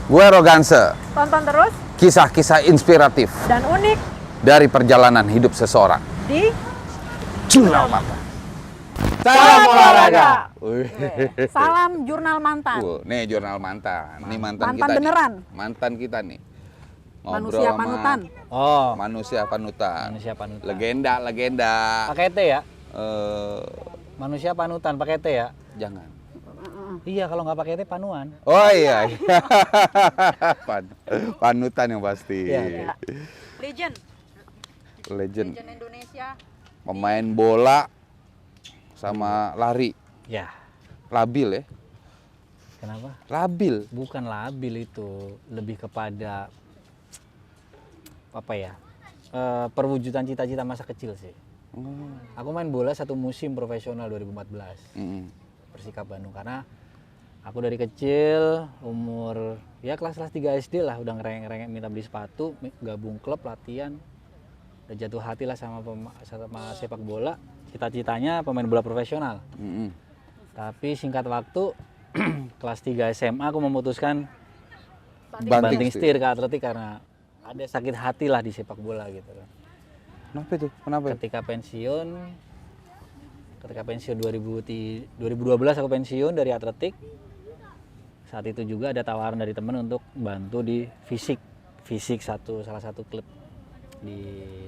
Gue Roganse. Tonton terus Kisah-kisah inspiratif dan unik dari perjalanan hidup seseorang. di Jurnal Mantan. Salam Olahraga. Salam Jurnal Mantan. Nih jurnal mantan. Nih mantan Mantan kita beneran. nih. Mantan kita nih. Ngobrol Manusia sama panutan. Oh, Manusia panutan. manusia panutan. Legenda. Pakai T ya? Eh, Manusia panutan pakai T ya? jangan. Iya, kalau nggak pakai T panuan. Oh iya. Panutan yang pasti. Iya. Legend. Legend. Legend Indonesia. Pemain bola sama lari. Ya, Labil ya. kenapa? Labil. Bukan labil itu, lebih kepada apa ya? Perwujudan cita-cita masa kecil sih. Aku main bola satu musim profesional 2014 Persikap Bandung, karena aku dari kecil umur ya kelas-kelas 3 SD lah udah ngerengek minta beli sepatu, gabung klub latihan, udah jatuh hati lah sama sepak bola. Cita-citanya pemain bola profesional. Tapi singkat waktu kelas 3 SMA aku memutuskan banting setir ke atletik karena ada sakit hati lah di sepak bola gitu kan. Kenapa itu? Kenapa? Ketika pensiun 2012 aku pensiun dari atletik. Saat itu juga ada tawaran dari teman untuk bantu di fisik salah satu klub di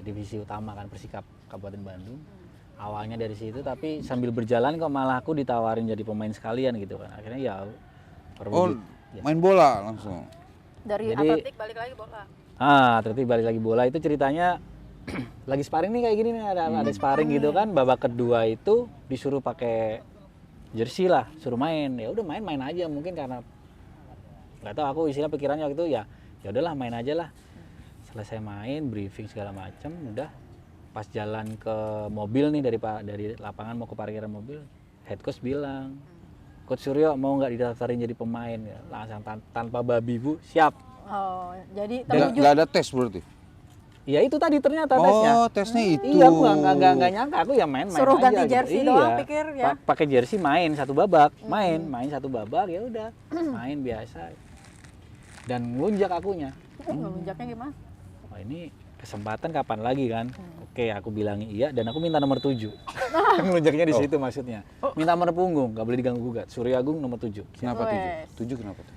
divisi utama kan, Persikap Kabupaten Bandung. Awalnya dari situ, tapi sambil berjalan kok malah aku ditawarin jadi pemain sekalian gitu kan. Akhirnya ya Main bola langsung. Dari Jadi- atletik balik lagi bola. atletik balik lagi bola. Itu ceritanya lagi sparring nih kayak gini nih, ada sparring gitu kan. Babak kedua itu disuruh pakai jersey lah, suruh main. Ya udah main aja, mungkin karena nggak tahu, aku istilah pikirannya waktu itu ya udahlah main aja lah. Selesai main, briefing segala macam, udah pas jalan ke mobil nih dari lapangan mau ke parkiran mobil, head coach bilang, Coach Suryo mau nggak didaftarin jadi pemain? Ya, langsung tanpa babi bu, siap. Oh, jadi Nggak terwujud. ada tes berarti? Ya itu tadi ternyata tesnya. Oh, tesnya itu. Iya, aku nggak nyangka, aku ya main Suruh aja ganti gitu. jersey Iya, doang, pikir ya. Pakai jersey main satu babak, main satu babak ya udah, main biasa. Dan ngelunjak akunya. Ngelunjaknya gimana? Wah ini kesempatan kapan lagi kan? Oke, aku bilang iya dan aku minta nomor 7. Ngelunjaknya di situ maksudnya. Minta nomor punggung, nggak boleh diganggu gugat. Surya Agung nomor 7. Kenapa Wes. 7? 7 kenapa tuh?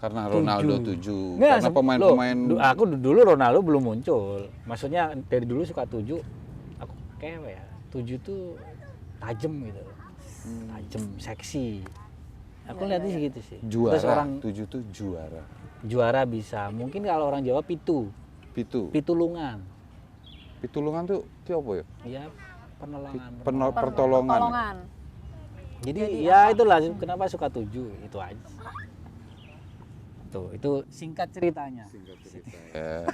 Karena Ronaldo 7. Nggak, Karena pemain-pemain aku dulu Ronaldo belum muncul. Maksudnya dari dulu suka 7. Aku kayak apa ya? 7 tuh tajem gitu. Tajem, seksi. Aku lihatnya sih gitu sih. Terus juara. orang 7 tuh juara. juara bisa. Mungkin kalau orang Jawa pitu, Pitu. pitulungan. Pitulungan tuh ki apa ya? Iya, penolongan. Pertolongan. Pertolongan. Jadi ya itulah kenapa suka 7 itu aja. Tuh, itu singkat ceritanya. Eh,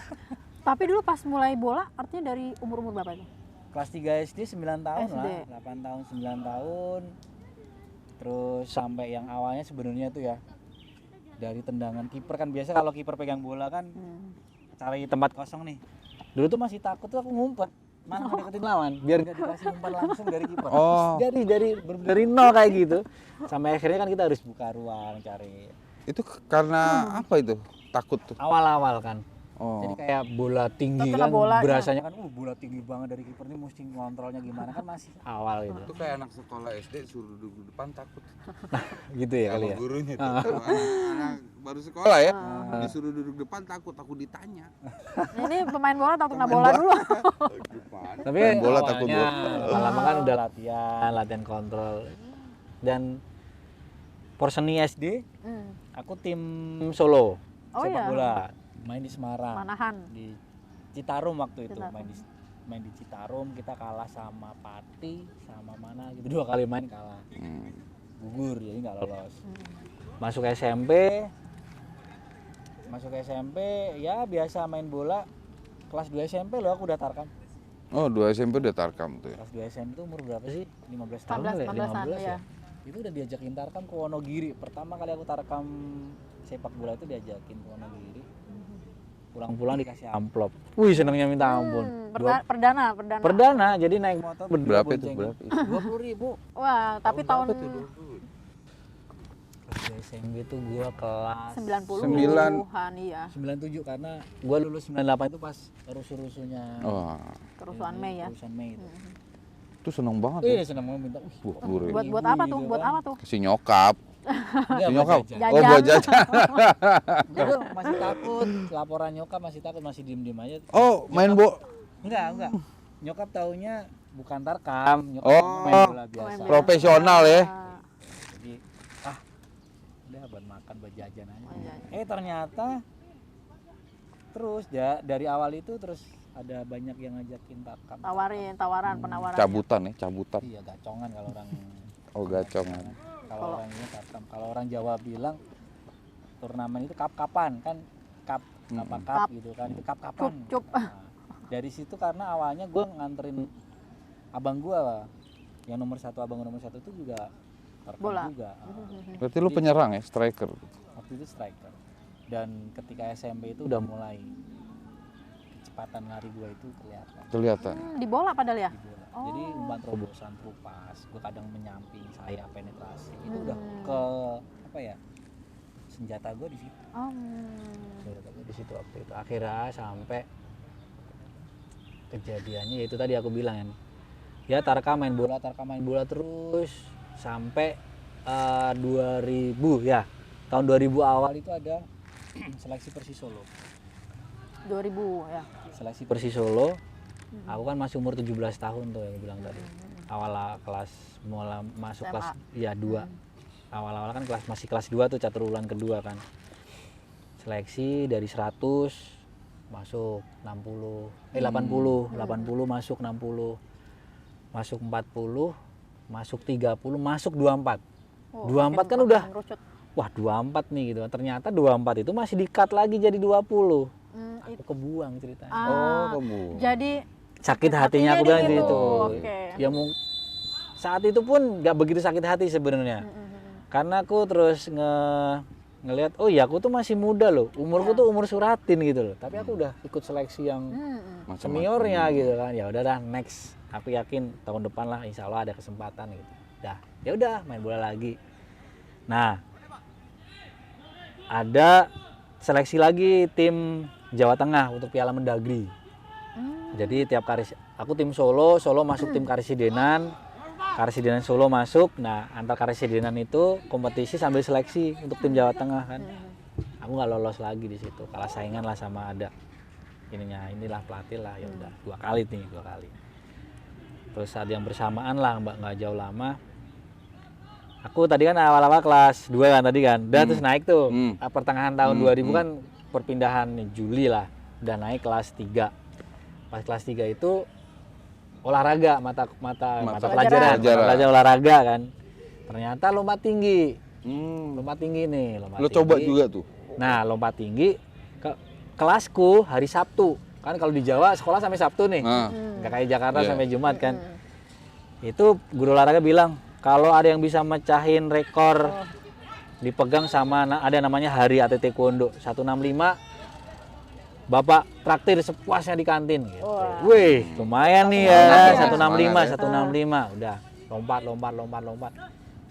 Tapi dulu pas mulai bola artinya dari umur berapa itu? Kelas 3 SD 9 tahun SD. lah, 8 tahun 9 tahun. Terus sampai yang awalnya sebenarnya tuh ya dari tendangan kiper kan, biasa kalau kiper pegang bola kan cari tempat kosong nih. Dulu tuh masih takut tuh aku ngumpet. Mana mau deketin lawan biar gak dikasih umpan langsung dari kiper. Oh. Dari nol kayak gitu. Sampai akhirnya kan kita harus buka ruang cari. itu karena apa itu? Takut tuh. Awal-awal kan. Oh. Jadi kayak bola tinggi Terkena kan, bolanya. berasanya kan bola tinggi banget dari kiper ini, mesti ngontrolnya gimana kan, masih awal gitu. Itu kayak anak sekolah SD suruh duduk di depan takut. Gitu ya kali Sama ya. gurunya tuh. Anak baru sekolah ya, disuruh duduk depan takut ditanya. Ini pemain bola takut kena bola dulu. Gimana? Tapi Main bola takut awalnya bola. lama-lama kan udah latihan kontrol. Dan Porseni SD, aku tim Solo Oh sepak iya. bola, main di Semarang, Manahan. di Citarum waktu itu, Citarum. main di Citarum, kita kalah sama Pati, sama mana gitu, 2 kali main kalah, gugur jadi nggak lolos. Masuk SMP ya biasa main bola. Kelas 2 SMP loh aku udah tarkam. Oh, 2 SMP udah tarkam tuh ya. Kelas 2 SMP itu umur berapa sih? 15 tahun 14, kali ya? 15-an, 15 iya. ya? Itu udah diajakin tarkam ke Wonogiri. Pertama kali aku tarkam sepak bola itu diajakin ke Wonogiri. Pulang-pulang dikasih amplop. Wih, senengnya minta ampun. Perdana. Perdana, jadi naik motor Berapa itu? bonceng. Berapa? 20.000. Wah, tapi tahun Kelas 2 SMP itu gua kelas 90-an iya. 97 karena gua lulus 98 itu pas rusuh-rusuhnya. Wah, Kerusuhan Mei ya. Kerusuhan Mei itu. itu seneng banget ya. Iya, senang banget minta. Wah, gurih. Buat apa tuh? Buat apa tuh? Si nyokap. Enggak, Si nyokap. Jajan. Oh, buat jajan. Gua masih takut, laporan nyokap masih takut, masih diem-diem aja. Oh, main Enggak. Nyokap taunya bukan tarkam, nyokap Oh, main bola biasa. profesional ya. Jadi udah buat makan, buat jajan aja. Oh, jajan. Ternyata terus dari awal itu terus ada banyak yang ngajakin tarkam. Penawaran. Cabutan ya, cabutan. Iya, gacongan kalau orang. Oh, gacongan. Kalau orang ini tarkam. Kalau orang Jawa bilang turnamen itu kap-kapan kan, kap Kap. gitu kan, itu kap-kapan. Cup. Nah, dari situ karena awalnya gue nganterin abang gue yang nomor 1, abang nomor 1 itu juga tarkam Bola. juga. Berarti lu penyerang ya, striker. Waktu itu striker. Dan ketika SMP itu udah mulai kecepatan lari gue itu Kelihatan. Di bola padahal ya. di bola. Jadi umpan terobosan, terupas, gue kadang menyamping, saya penetrasi. Itu udah ke apa ya? Senjata gue di situ. Senjata gue di situ waktu itu. Akhirnya sampai kejadiannya yaitu tadi aku bilang kan. Ya tarkam main bola terus sampai 2000 ya. Tahun 2000 awal itu ada seleksi Persis Solo. 2000 ya. Seleksi Persis Solo. Aku kan masih umur 17 tahun tuh yang aku bilang tadi. Awal kelas mulai masuk SMA. kelas ya 2. Awal-awal kan masih kelas 2 tuh catur ulang kedua kan. Seleksi dari 100 masuk 60, 80 masuk 60. Masuk 40, masuk 30, masuk 24. 24 kan udah ngerucut. wah 24 nih gitu. Ternyata 24 itu masih di-cut lagi jadi 20. Aku kebuang ceritanya. Oh, kamu. Jadi Sakit hatinya aku bilang di situ. gitu. Oke. Ya saat itu pun nggak begitu sakit hati sebenarnya. Karena aku terus ngelihat oh ya aku tuh masih muda loh. Umurku tuh umur Suratin gitu loh. Tapi aku udah ikut seleksi yang seniornya gitu kan. Ya udah dah next. Aku yakin tahun depan lah insya Allah ada kesempatan gitu. Ya udah main bola lagi. Nah, ada seleksi lagi tim Jawa Tengah untuk Piala Mendagri. Jadi tiap aku tim Solo masuk tim Karesidenan Solo masuk. Nah, antar Karesidenan itu kompetisi sambil seleksi untuk tim Jawa Tengah kan. Aku nggak lolos lagi di situ. Kalah saingan lah sama ada inilah pelatih lah ya udah 2 kali. Terus saat yang bersamaan lah nggak jauh lama. Aku tadi kan awal-awal kelas 2 kan tadi kan. Udah terus naik tuh. Pertengahan tahun 2000 kan perpindahan Juli lah. Udah naik kelas 3. Pas kelas 3 itu olahraga, mata pelajaran olahraga kan. Ternyata lompat tinggi. Lompat tinggi nih, Lo coba juga tuh. Nah, lompat tinggi kelasku hari Sabtu. Kan kalau di Jawa sekolah sampai Sabtu nih. Nggak kayak Jakarta sampai Jumat kan. Itu guru olahraga bilang, kalau ada yang bisa mecahin rekor dipegang sama ada namanya Hari Atlet Taekwondo 165, Bapak traktir sepuasnya di kantin gitu. Wih, lumayan nih ya. 165. Udah, lompat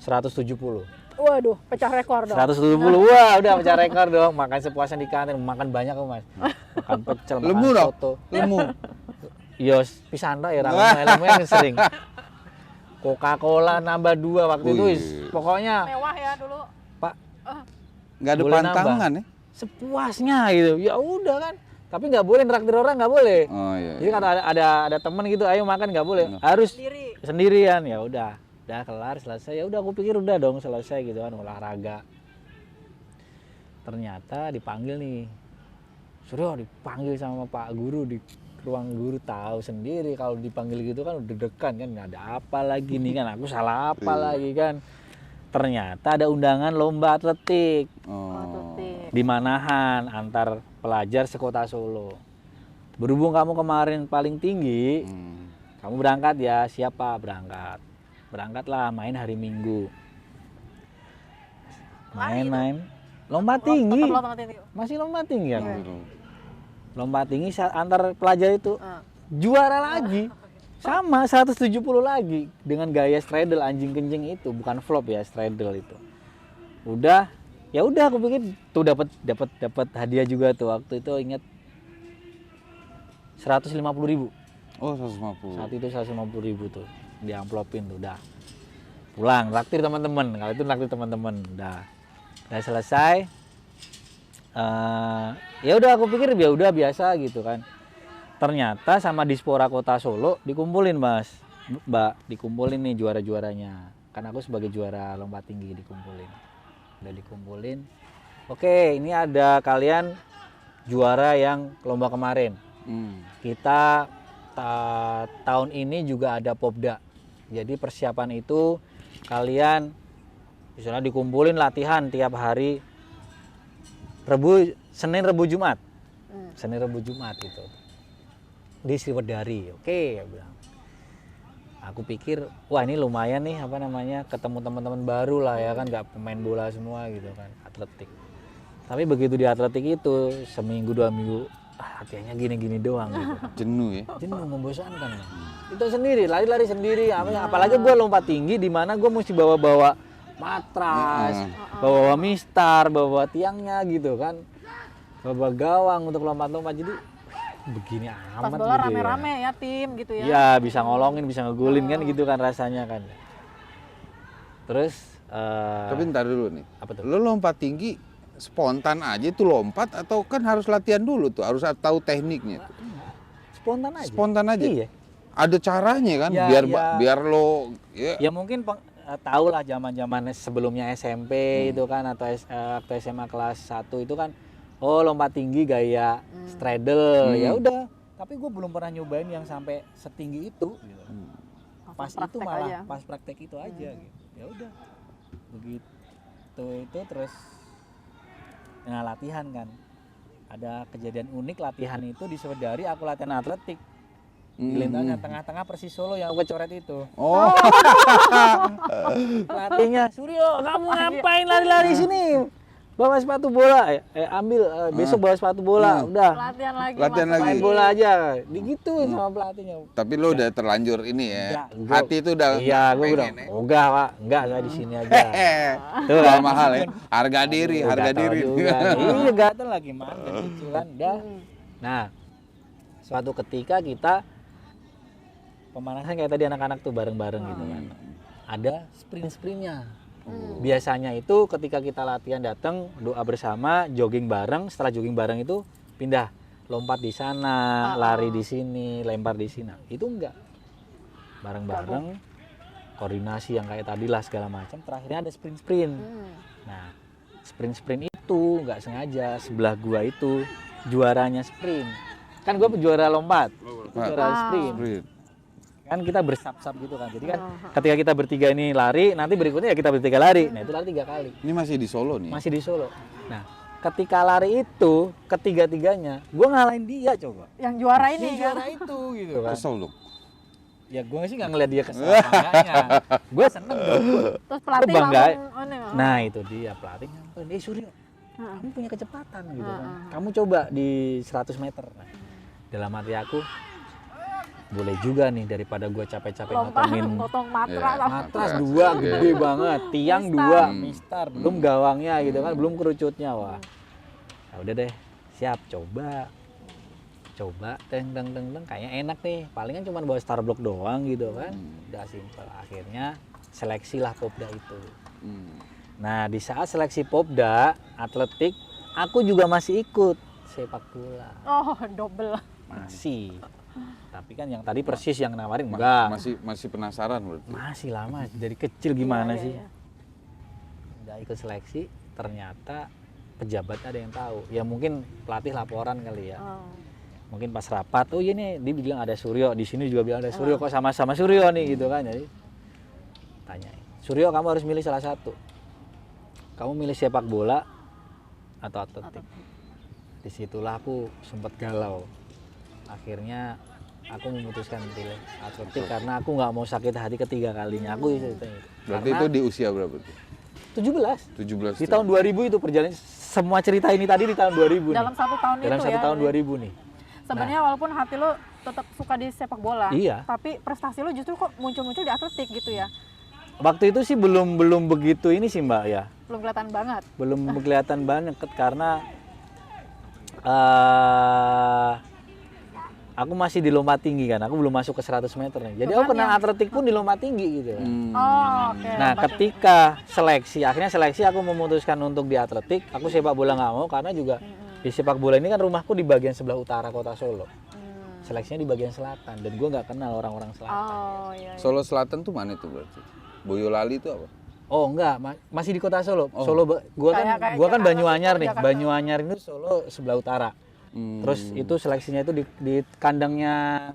170. Waduh, pecah rekor dong. 170. Wah, udah pecah rekor dong. Makan sepuasnya di kantin, makan banyak kok, Mas. Makan pecel, Lemu makan dong. soto. Lemu. Iya, pisan ya lemu yang sering. Coca-Cola nambah 2 waktu itu. Pokoknya Mewah ya dulu. Pak, Nggak ada boleh pantangan ya? sepuasnya gitu. Ya udah kan. Tapi nggak boleh nraktir orang, nggak boleh. Oh iya. Jadi kalau ada temen gitu, ayo makan nggak boleh. Harus sendirian. Ya udah kelar selesai. Ya udah aku pikir udah dong selesai gitu kan olahraga. Ternyata dipanggil nih. Suryo dipanggil sama Pak Guru di ruang guru, tahu sendiri kalau dipanggil gitu kan udah deg-degan kan, ada apa lagi nih kan, aku salah apa lagi kan. Ternyata ada undangan lomba atletik di Manahan antar pelajar sekota Solo. Berhubung kamu kemarin paling tinggi, kamu berangkat ya. Siapa berangkatlah main hari Minggu. Main lompat tinggi. Masih lompat tinggi kan. Lompat tinggi antar pelajar itu juara lagi. Sama 170 lagi dengan gaya straddle anjing kencing itu, bukan flop ya, straddle itu. Udah Ya udah aku pikir tuh dapat hadiah juga tuh waktu itu ingat 150.000. Oh, 150. Saat itu 150.000 tuh di amplopin tuh udah. Pulang traktir teman-teman. Kalau itu traktir teman-teman udah selesai. Ya udah aku pikir ya udah biasa gitu kan. Ternyata sama Dispora Kota Solo dikumpulin Mbak, dikumpulin nih juara-juaranya. Kan aku sebagai juara lompat tinggi dikumpulin. Udah dikumpulin. Oke, ini ada kalian juara yang lomba kemarin. Kita tahun ini juga ada Popda. Jadi persiapan itu kalian misalnya dikumpulin latihan tiap hari Senin, Rebu, Jumat. Senin, Rebu, Jumat gitu. Di Sriwedari. Oke, ya bilang. Aku pikir, wah ini lumayan nih apa namanya, ketemu teman-teman baru lah ya kan, nggak pemain bola semua gitu kan, atletik. Tapi begitu di atletik itu seminggu 2 minggu latihannya gini-gini doang gitu. Jenuh ya. Jenuh, membosankan. Itu sendiri, lari-lari sendiri. Apalagi gue lompat tinggi di mana gue mesti bawa-bawa matras, bawa mistar, bawa tiangnya gitu kan, bawa gawang untuk lompat-lompat. Jadi begini Pas amat bola gitu rame-rame ya tim gitu ya. Iya, bisa ngolongin, bisa ngegulin kan gitu kan rasanya kan. Terus Tapi ntar dulu nih. apa tuh? Lo lompat tinggi spontan aja itu lompat atau kan harus latihan dulu tuh, harus tahu tekniknya tuh. Spontan aja. Spontan aja. Iya. Ada caranya kan Ya, biar ya. biar lo ya. Ya mungkin tahu lah zaman-zaman sebelumnya SMP itu kan atau waktu SMA kelas 1 itu kan lompat tinggi gaya straddle. Ya udah, tapi gue belum pernah nyobain yang sampai setinggi itu gitu. Pas itu praktek malah aja. pas praktek itu aja gitu. Ya udah. Begitu itu terus latihan kan. Ada kejadian unik latihan itu di Sriwedari, aku latihan atletik. Gelintangnya tengah-tengah Persis Solo yang aku coret itu. Oh, Pelatihnya, Suryo, kamu ngapain lari-lari sini? Bawa sepatu bola, ambil besok bawa sepatu bola, udah Latihan lagi. Latihan masuk lagi. main bola aja, digituin sama pelatihnya. tapi lo udah terlanjur ini ya. Enggak, Hati itu udah Iya, gue bilang, pengen ya. enggak pak, enggak saya di sini aja. Tuh Mahal kan. mahal ya. Harga diri, Aduh, harga gatal diri. juga. Iya gatel lagi makan cicilan, dah. Nah, suatu ketika kita pemanasan kayak tadi anak-anak tuh bareng-bareng gitu kan. Ada sprint-sprintnya. Biasanya itu ketika kita latihan datang doa bersama, jogging bareng, setelah jogging bareng itu pindah lompat di sana, lari di sini, lempar di sini. Itu enggak. Bareng-bareng koordinasi yang kayak tadi lah segala macam, terakhirnya ada sprint-sprint. Nah, sprint-sprint itu nggak sengaja sebelah gua itu juaranya sprint. Kan gua juara lompat, itu juara sprint. Kan kita bersap-sap gitu kan. Jadi kan ketika kita bertiga ini lari, nanti berikutnya ya kita bertiga lari. Nah, itu lari 3 kali. Ini masih di Solo nih. Masih di Solo. Nah, ketika lari itu ketiga-tiganya, gua ngalahin dia coba. Yang juara ini Dia kan. juara itu gitu kan. Kesel lo. Ya gua sih nggak ngeliat dia kesel enggaknya. Gua seneng dong. Terus pelatih bangga. langsung Nah, itu dia pelatihnya. Suryo, kamu punya kecepatan gitu kan. Kamu coba di 100 meter. Nah, dalam hati aku boleh juga nih daripada gua capek-capek ngotongin potong matras Iya. matras 2 gede banget, tiang 2, mistar, belum gawangnya gitu kan, belum kerucutnya. Wah, ya udah deh, siap, coba teng kayaknya enak nih, palingan cuma bawa Starblock doang gitu kan, udah simpel. Akhirnya seleksi lah Popda itu. Nah, di saat seleksi Popda atletik, aku juga masih ikut sepak bola. Oh, double. Masih. Tapi kan yang tadi Persis yang nawarin enggak. Masih penasaran berarti. Masih lama dari kecil gimana Iya, sih? iya. Udah ikut seleksi, ternyata pejabat ada yang tahu. Ya mungkin pelatih laporan kali ya. Mungkin pas rapat, oh iya nih dia bilang ada Suryo, di sini juga bilang ada Suryo, kok sama-sama Suryo nih gitu kan. Jadi tanyain, Suryo kamu harus milih salah satu. Kamu milih sepak bola atau atletik? Disitulah aku sempat galau. Akhirnya aku memutuskan pilih atletik karena aku nggak mau sakit hati ketiga kalinya. Aku itu. Berarti itu di usia berapa tuh? 17. 17. Di tahun 2000 itu perjalanan semua cerita ini tadi di tahun 2000 Dalam nih. 1 tahun Dalam itu 1 ya. tahun 2000 nih. Sebenarnya walaupun hati lo tetap suka di sepak bola, Iya. tapi prestasi lo justru kok muncul-muncul di atletik gitu ya. Waktu itu sih belum begitu ini sih Mbak ya. Belum kelihatan banget. Belum kelihatan banget karena aku masih di lompat tinggi kan, aku belum masuk ke 100 meter nih. Jadi aku kenal atletik pun di lompat tinggi gitu kan. Oh, oke. Nah, ketika akhirnya seleksi aku memutuskan untuk di atletik, aku sepak bola nggak mau karena juga di sepak bola ini kan rumahku di bagian sebelah utara kota Solo. Seleksinya di bagian selatan dan gue nggak kenal orang-orang selatan. Oh, iya. Solo Selatan tuh mana itu berarti? Boyolali itu apa? Oh enggak, masih di kota Solo. Oh. Gua Kayak kan Jakarta, Banyuanyar nih. Jakarta. Banyuanyar itu Solo sebelah utara. Terus itu seleksinya itu di kandangnya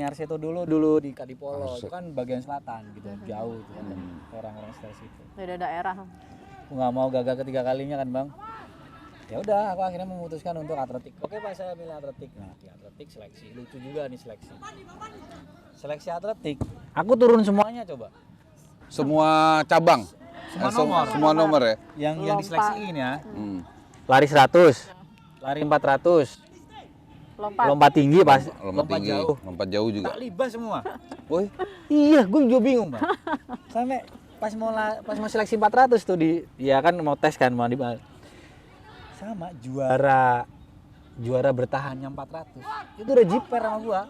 Arseto dulu di Kadipolo. Itu kan bagian selatan gitu, jauh gitu kan. Orang-orang sekitar situ. Beda daerah. Aku nggak mau gagal ketiga kalinya kan, Bang. Ya udah, aku akhirnya memutuskan untuk atletik. Oke, Pak, saya milih atletik. Nah, di atletik seleksi. Lucu juga nih seleksi. Seleksi atletik. Aku turun semuanya coba. Semua cabang. Semua nomor ya. Yang diseleksiin ya. Lari Lari 100. Lari 400. Lompat tinggi pas lompat tinggi, jauh. lompat jauh juga. Tak libas semua. Woi, Iya, gue juga bingung, Bang. Sampai pas mau seleksi 400 tuh ya kan mau tes kan mau sama juara bertahannya 400. Itu udah jiper sama gua.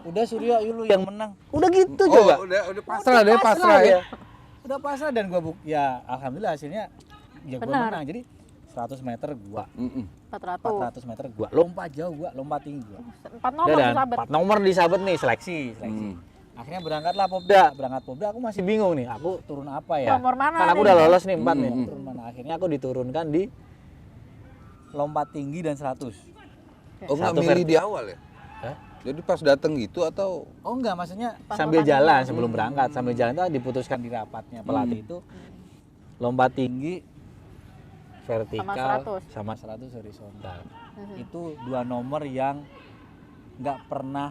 Udah Suryo Yulu yang menang. Udah gitu coba. Udah pasrah deh, pasrah ya. Udah pasrah dan gua ya alhamdulillah hasilnya ya gua Benar. menang. Jadi 100 meter gua, 400. 400 meter gua, lompat jauh gua, lompat tinggi gua. 4 nomor Dan disabet. 4 nomor disabet nih seleksi. Akhirnya berangkat Popda, aku masih bingung nih, aku turun apa ya? Nomor mana Kan aku nih? udah lolos nih 4 nih, turun mana? Akhirnya aku diturunkan di lompat tinggi dan 100. Oh nggak Satu milih verti- di awal ya? Hah? Jadi pas datang gitu atau? Oh enggak, maksudnya Pas sambil lompat jalan tinggi. sebelum berangkat, sambil jalan itu diputuskan di rapatnya pelatih itu lompat tinggi vertikal sama 100 horizontal. Itu 2 nomor yang nggak pernah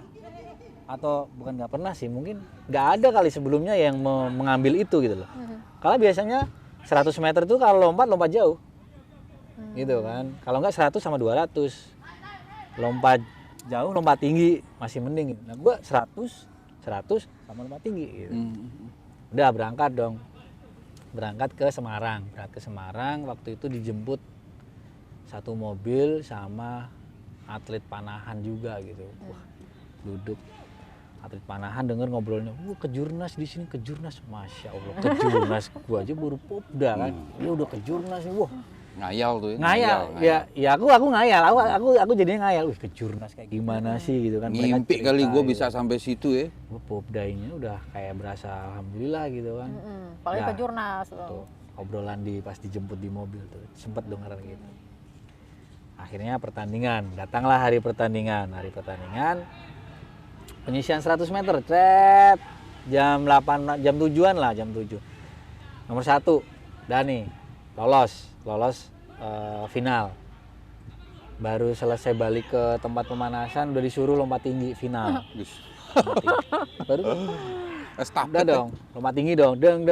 atau bukan nggak pernah sih, mungkin nggak ada kali sebelumnya yang mengambil itu gitu loh. Kalau biasanya 100 meter itu kalau lompat jauh. Gitu kan. Kalau nggak 100 sama 200. Lompat jauh, lompat tinggi masih mending. Nah, gua 100 sama lompat tinggi gitu. Udah berangkat dong. Berangkat ke Semarang. Waktu itu dijemput satu mobil sama atlet panahan juga gitu. Wah, duduk atlet panahan denger ngobrolnya, kejurnas di sini, kejurnas, masya Allah, kejurnas. Gua aja baru Popda kan, dia udah kejurnas nih, wah Ngayal tuh ya? ngayal. Ya aku ngayal, aku jadinya ngayal, wih kejurnas kayak gimana sih gitu kan. Mereka Ngimpi cerita kali gue gitu. bisa sampai situ ya. Gua Popda ini udah kayak berasa alhamdulillah gitu kan. Apalagi Nah, ke jurnas. tuh, obrolan pas dijemput di mobil tuh sempet denger gitu. Akhirnya datanglah hari pertandingan, penyisian 100 meter, jam 7-an lah, jam 7. Nomor 1, Dani, lolos final. Baru selesai balik ke tempat pemanasan, udah disuruh lompat tinggi final. Baru udah dong, lompat tinggi dong, deng.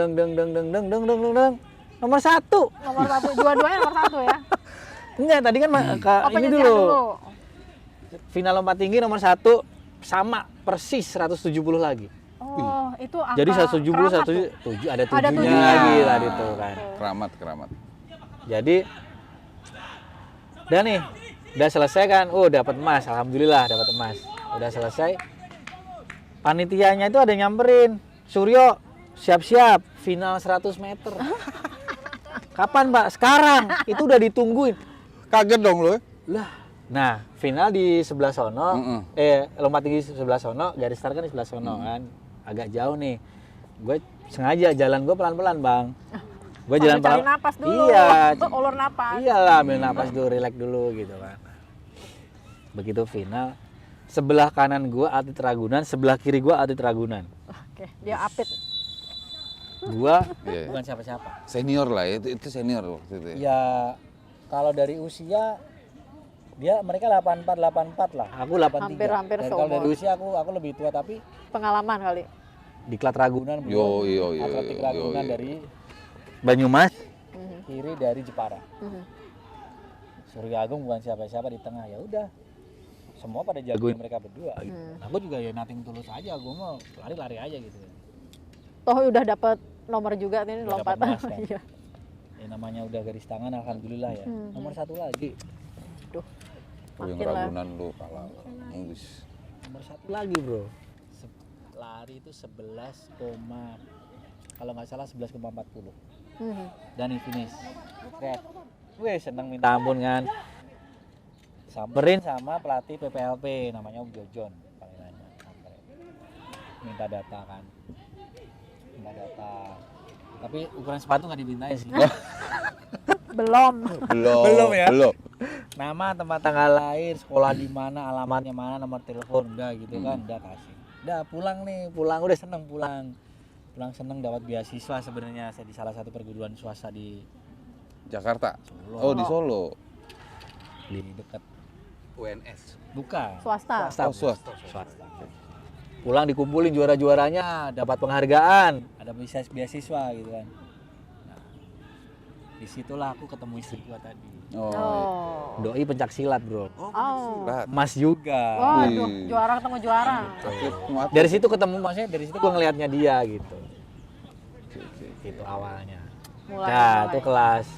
Nomor 1. Nomor 1, dua-duanya nomor 1 ya. Enggak, tadi kan ini Penyisian dulu. Final lompat tinggi nomor 1 sama persis 170 lagi. Oh, itu angka Jadi 170 keramat tuh. 107 ada Ada 7-nya tujuhnya. lagi tadi tuh kan. Keramat. Jadi udah nih, udah selesai kan. Oh, dapat emas, alhamdulillah dapat emas. Udah selesai. Panitianya itu ada yang nyamperin. Suryo, siap-siap final 100 meter. Kapan, Pak? Sekarang. Itu udah ditungguin. Kaget dong lo ya? Lah, nah final di sebelah sono, lompat tinggi sebelah sono, garis start kan di sebelah sono kan, agak jauh nih. Gue sengaja jalan gue pelan-pelan bang. Gue jalan cari pelan. napas dulu. Iya. Ulur napas. Iyalah, ambil napas dulu, relax dulu gitu kan. Begitu final, sebelah kanan gue atlet Ragunan, sebelah kiri gue atlet Ragunan. Oke, dia apit. Gue Iya. bukan siapa-siapa. Senior lah ya, itu senior waktu itu ya. Ya kalau dari usia mereka 84 lah. Aku 83. Hampir Dan kalau dari seumur. usia aku lebih tua tapi Pengalaman kali. diklat Ragunan Yo. atletik Ragunan dari Banyumas, kiri dari Jepara. Surya Agung bukan siapa-siapa di tengah, ya udah. Semua pada jagoin mereka berdua gitu. Aku juga ya nothing tulus aja, gue mau lari-lari aja gitu. Toh udah dapat nomor juga ini Udah lompat. dapet emas, kan? Iya. Ya, namanya udah garis tangan, alhamdulillah ya. Nomor 1 lagi. Duh. Oh, yang Makin lah. Ragunan lu kalah. Wis. Nomor 1 lagi bro. Lari itu 11, kalau nggak salah 11,40. Dan finish. Lihat. Wih seneng minta ampun kan. Samperin sama pelatih PPLP namanya Om Jojon. Paling nanya. Samperin. Minta data kan. Minta data. Tapi ukuran sepatu nggak dimintain sih. Belum. Belum ya? Belum. Nama, tempat tanggal lahir, sekolah di mana, alamatnya mana, nomor telepon, udah gitu kan, udah kasih. Udah pulang nih, udah seneng pulang. Pulang seneng dapat beasiswa sebenarnya saya di salah satu perguruan swasta di Jakarta. Solo. Oh, di Solo. Di dekat UNS. bukan. Swasta. Oh, swasta. Swasta. Pulang dikumpulin juara-juaranya, dapat penghargaan, ada beasiswa gitu kan. Nah, disitulah aku ketemu istri gua tadi. Oh. Oh. Doi pencak silat bro, Oh. Mas juga. Waduh, Wih. juara ketemu juara. Atlet semua atlet. Dari situ ketemu, maksudnya dari situ gua ngelihatnya dia gitu. Itu awalnya. Nah, itu kelas.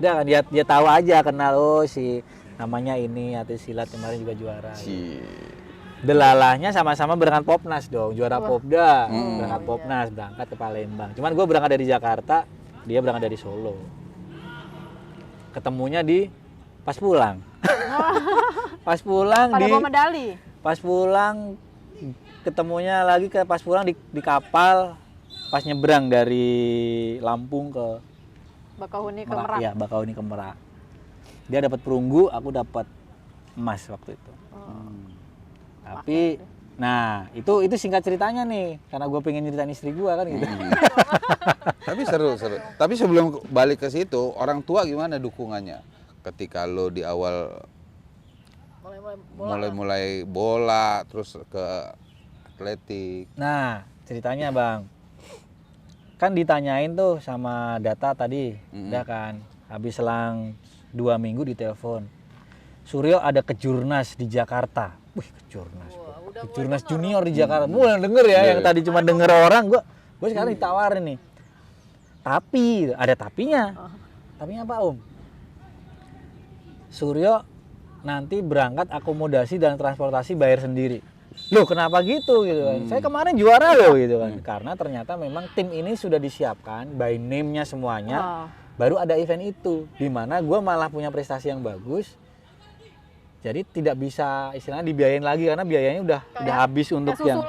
Udah kan dia tahu aja, kenal, oh si namanya ini atlet silat kemarin juga juara. Si. Delalahnya sama-sama berangkat Popnas dong, juara Popda, Hmm. berangkat Popnas, berangkat ke Palembang. Cuman gue berangkat dari Jakarta, dia berangkat dari Solo. Ketemunya pas pulang. Pas pulang Pada bawa medali. pas pulang ketemunya lagi pas pulang di kapal, pas nyebrang dari Lampung ke Bakahuni ke Merak. Merak. Ya, Bakahuni ke Merak. Dia dapat perunggu, aku dapat emas waktu itu. Tapi, nah itu singkat ceritanya nih, karena gue pengen nyeritain istri gue kan gitu. Tapi seru. Tapi sebelum balik ke situ, orang tua gimana dukungannya? Ketika lo di awal mulai bola, terus ke atletik. Nah ceritanya bang, kan ditanyain tuh sama Data tadi, udah kan, habis selang 2 minggu ditelepon, Suryo ada kejurnas di Jakarta. Wih kejurnas, kejurnas junior di Jakarta. Mulai denger ya, yang tadi cuma denger orang, gue sekarang ditawarin nih. Tapi ada tapinya. Tapinya apa Om? Suryo nanti berangkat akomodasi dan transportasi bayar sendiri. Loh kenapa gitu kan? Saya kemarin juara loh gitu kan. Karena ternyata memang tim ini sudah disiapkan by name-nya semuanya. Baru ada event itu, di mana gue malah punya prestasi yang bagus. Jadi tidak bisa istilahnya dibiayain lagi karena biayanya udah habis untuk yang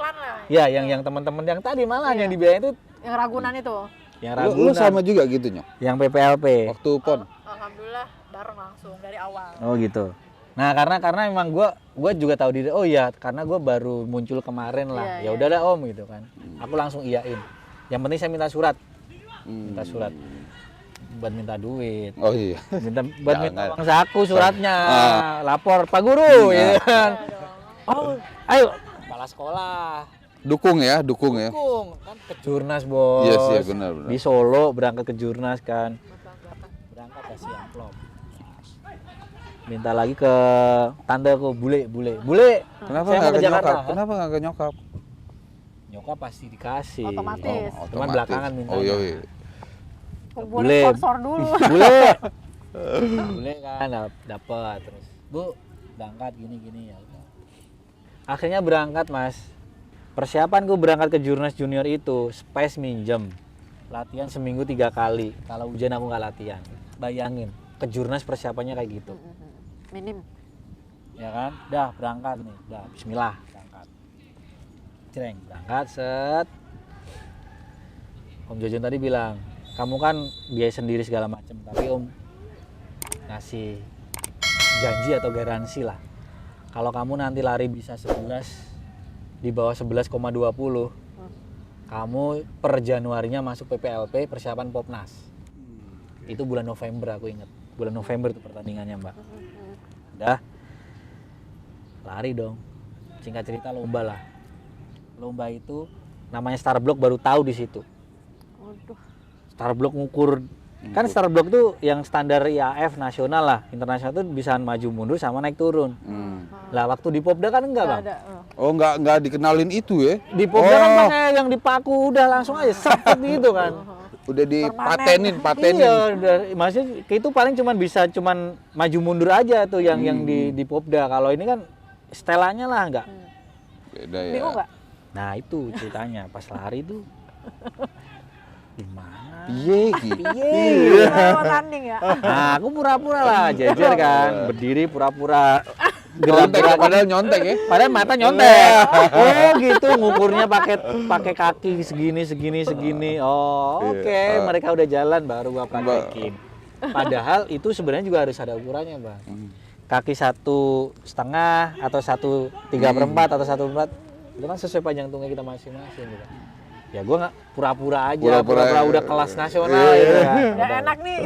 ya yang teman-teman yang tadi malah yang dibiayain itu Yang Ragunan itu. yang Lu Ragunan, sama juga gitu Nyok? yang PPLP. Waktu PON? Alhamdulillah bareng langsung dari awal. Oh gitu. Nah karena memang gue juga tahu diri. Oh iya karena gue baru muncul kemarin lah. Ya udah dah Om gitu kan. Aku langsung iyain. Yang penting saya minta surat. Minta surat. Buat minta duit. Oh iya. Minta Jangan. uang saku suratnya. Lapor Pak Guru ya kan. Oh ayo kepala sekolah. Dukung ya. Dukung kan ke Jurnas bos. Iya sih benar. Di Solo berangkat ke Jurnas kan. Berangkat kasih amplop. Minta lagi ke tanteku bule. Kenapa Saya nggak mau ke Jakarta. nyokap? Kenapa nggak ke nyokap? Nyokap pasti dikasih. Otomatis. Cuman Otomatis. belakangan mintanya. Oh iya. Kumpulin Bule. sponsor dulu. Bule kan dapat terus. Bu berangkat gini ya udah. Akhirnya berangkat Mas. Persiapan gue berangkat ke Jurnas Junior itu space minjem. Latihan seminggu 3 kali. Kalau hujan aku nggak latihan. Bayangin ke Jurnas persiapannya kayak gitu. Minim. Ya kan? Dah berangkat nih. Dah bismillah berangkat. Cereng berangkat set. Om Jojon tadi bilang, "Kamu kan biaya sendiri segala macam, tapi Om ngasih janji atau garansi lah. Kalau kamu nanti lari bisa 11 di bawah 11,20, kamu per Januarinya masuk PPLP persiapan Popnas." Itu bulan November aku ingat. Bulan November itu pertandingannya, Mbak. Udah. Lari dong. Singkat cerita lomba lah. Lomba itu namanya Starblock baru tahu di situ. Waduh. Starblock ngukur kan Starblock tuh yang standar IAF nasional lah, internasional tuh bisa maju mundur sama naik turun. Lah waktu di Popda kan enggak, Bang. Ada. Oh, nggak dikenalin itu ya? Di Popda kan pakai yang dipaku udah langsung aja seperti itu kan. Udah dipatenin, Iya, maksudnya itu paling cuman maju mundur aja tuh yang di Popda. Kalau ini kan setelannya lah enggak. Beda ya. Bingung nggak? Nah, itu ceritanya pas lari tuh gimana? Piye iki? Piye? Mau tanding ya? Nah, aku pura-pura lah jejer kan, berdiri pura-pura Nyontek, gerak-gerak. padahal nyontek ya. Padahal mata nyontek. Oh gitu, ngukurnya pakai kaki segini. Oh oke, mereka udah jalan baru gua praktekin. Padahal itu sebenarnya juga harus ada ukurannya, Bang. Kaki 1,5 atau 1/3 atau 1/4 itu kan sesuai panjang tunggai kita masing-masing gitu. Ya gua nggak pura-pura aja, pura-pura udah kelas nasional gitu kan. Udah enak nih.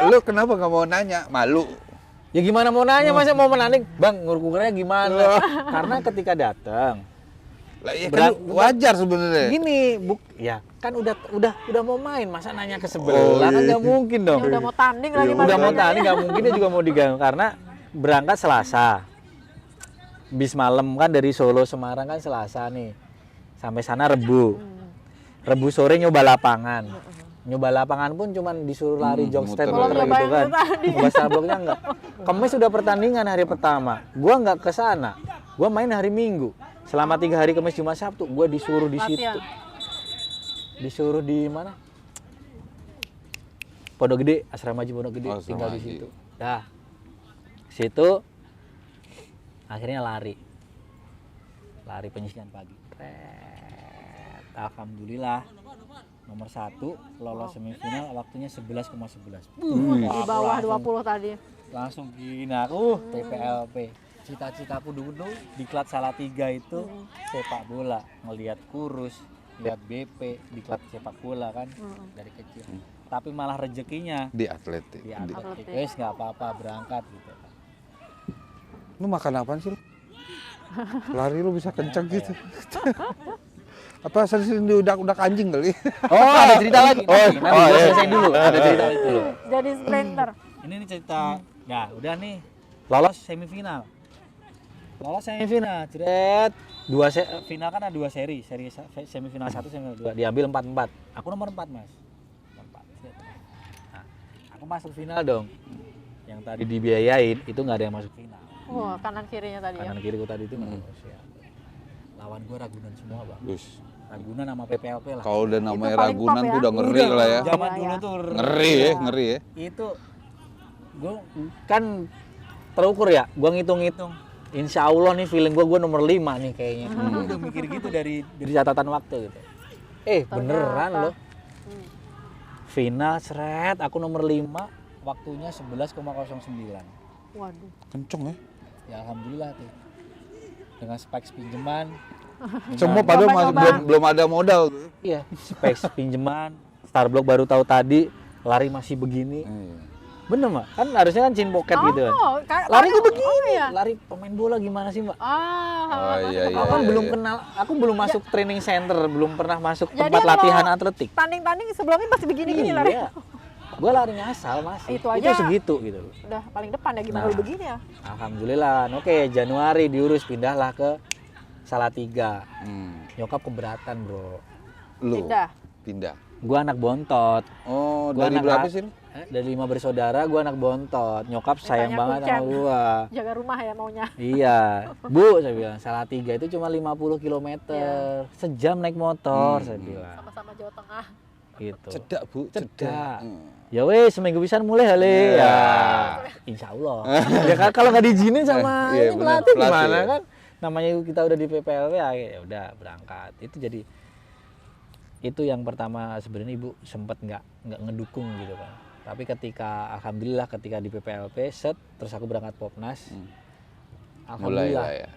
Lu kenapa nggak mau nanya? Malu. Ya gimana mau nanya, masa mau menanding, Bang, ngukur-ngukurnya gimana? Karena ketika datang, Lah ya kan wajar sebenarnya. gini, ya kan udah mau main, masa nanya ke sebelah, kan nggak mungkin dong. Ini udah mau tanding lagi. Udah mau masalahnya. tanding, nggak mungkin dia juga mau diganggu karena berangkat Selasa, bis malam kan dari Solo Semarang kan Selasa nih, sampai sana Rebu sore nyoba lapangan. Nyoba lapangan pun cuman disuruh lari jog stand muter. muter gitu kan. Nyoba startblocknya enggak. Kamis sudah pertandingan hari pertama. Gua enggak ke sana. Gua main hari Minggu. Selama 3 hari Kamis Jumat Sabtu gua disuruh di situ. Latihan. Disuruh di mana? Pondok Gede, Asrama Haji Pondok Gede, Oh, Asrama tinggal di Haji. situ. Dah. Situ akhirnya lari penyisian pagi. Alhamdulillah nomor 1 lolos semifinal, waktunya 11,11. Di bawah 20 tadi. Langsung gini aku PPLP. Cita-citaku dulu di klub Salatiga itu sepak bola, ngelihat kurus, lihat BP di klub sepak bola kan dari kecil. Tapi malah rezekinya Di atletik. di atletik. Wes nggak apa-apa berangkat gitu. Lu makan apaan sih lu? Lari lu bisa kenceng gitu. Apa sering udah anjing kali? Oh, ada cerita lagi. Nanti gua iya. selesai dulu. Ada cerita itu. Jadi sprinter. Ini nih cerita. Ya, udah nih. Lolos semifinal. Jret. Final kan ada 2 seri. Seri semifinal 1, semifinal 2. Diambil 4-4. Aku nomor 4, Mas. Nomor 4. Nah, aku masuk final dong. Yang tadi dibiayain itu nggak ada yang masuk final. Wah, kanan kirinya tadi ya. Kanan kiriku tadi itu nggak masuk. Lawan gua Ragunan semua, Bang. Terus Ragunan sama PPLP lah. kalau udah namanya Itu paling Ragunan top tuh ya. udah ngeri lah ya. Zaman Iya, dulu iya. tuh Ngeri ya. itu gue kan terukur ya, gue ngitung-ngitung, insya Allah nih feeling gue nomor 5 nih kayaknya. Gue udah mikir gitu dari catatan waktu gitu. Beneran loh. Final seret, aku nomor 5, waktunya 11,09. Waduh. Kenceng ya. Ya alhamdulillah tuh. Dengan spikes pinjaman. Semua padahal Coba-coba. belum ada modal. Iya, spikes pinjaman. Starblock baru tahu tadi, lari masih begini. Bener Mbak? Kan harusnya kan chin pocket gitu kan. Lari gue begini. Oh, iya. Lari pemain bola gimana sih Mbak? Oh iya iya. Aku kan iya, belum iya. kenal, aku belum masuk training center, belum pernah masuk Jadi tempat kalau latihan atletik. Tanding-tanding sebelumnya pasti begini-gini lari. Iya. Gue lari ngasal masih. Itu aja. segitu gitu. Udah paling depan ya gimana Nah. lu begini ya? Alhamdulillah. Oke, Januari diurus pindahlah ke Salatiga. Nyokap keberatan, Bro. Lu Pindah. Gua anak bontot. Oh, Gua dari anak berapa A- sih lu? Dari 5 bersaudara, gua anak bontot. Nyokap sayang Mintanya banget sama kuncen. gua. Jaga rumah ya maunya. Iya, Bu, saya bilang Salatiga itu cuma 50 km, sejam naik motor, saya bilang. Sama-sama Jawa Tengah. Gitu. Cedak, Bu. Cedak. Ya wes, seminggu pisan mulai hale. Ya, insya Allah. Ya kan kalau nggak diizinin sama Iya, ini bener. pelatih Pelatih, gimana ya. kan? Namanya kita udah di PPLP ya udah berangkat. Itu jadi itu yang pertama sebenarnya ibu sempat nggak ngedukung gitu kan. Tapi ketika alhamdulillah ketika di PPLP set terus aku berangkat Popnas. Alhamdulillah. Mulai lah ya.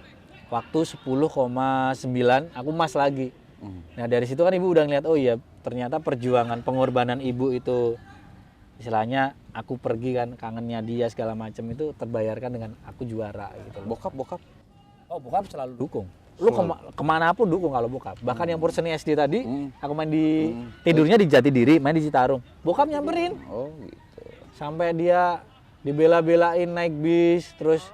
Waktu 10,9 aku emas lagi. Nah dari situ kan ibu udah ngeliat oh iya ternyata perjuangan pengorbanan ibu itu istilahnya aku pergi kan kangennya dia segala macam itu terbayarkan dengan aku juara gitu loh. Bokap. Oh bokap selalu dukung. Lu kemana pun dukung kalau bokap. Bahkan yang Porseni SD tadi aku main di tidurnya di Jatidiri, main di Citarum. Bokap nyamperin. Oh gitu. Sampai dia dibela-belain naik bis terus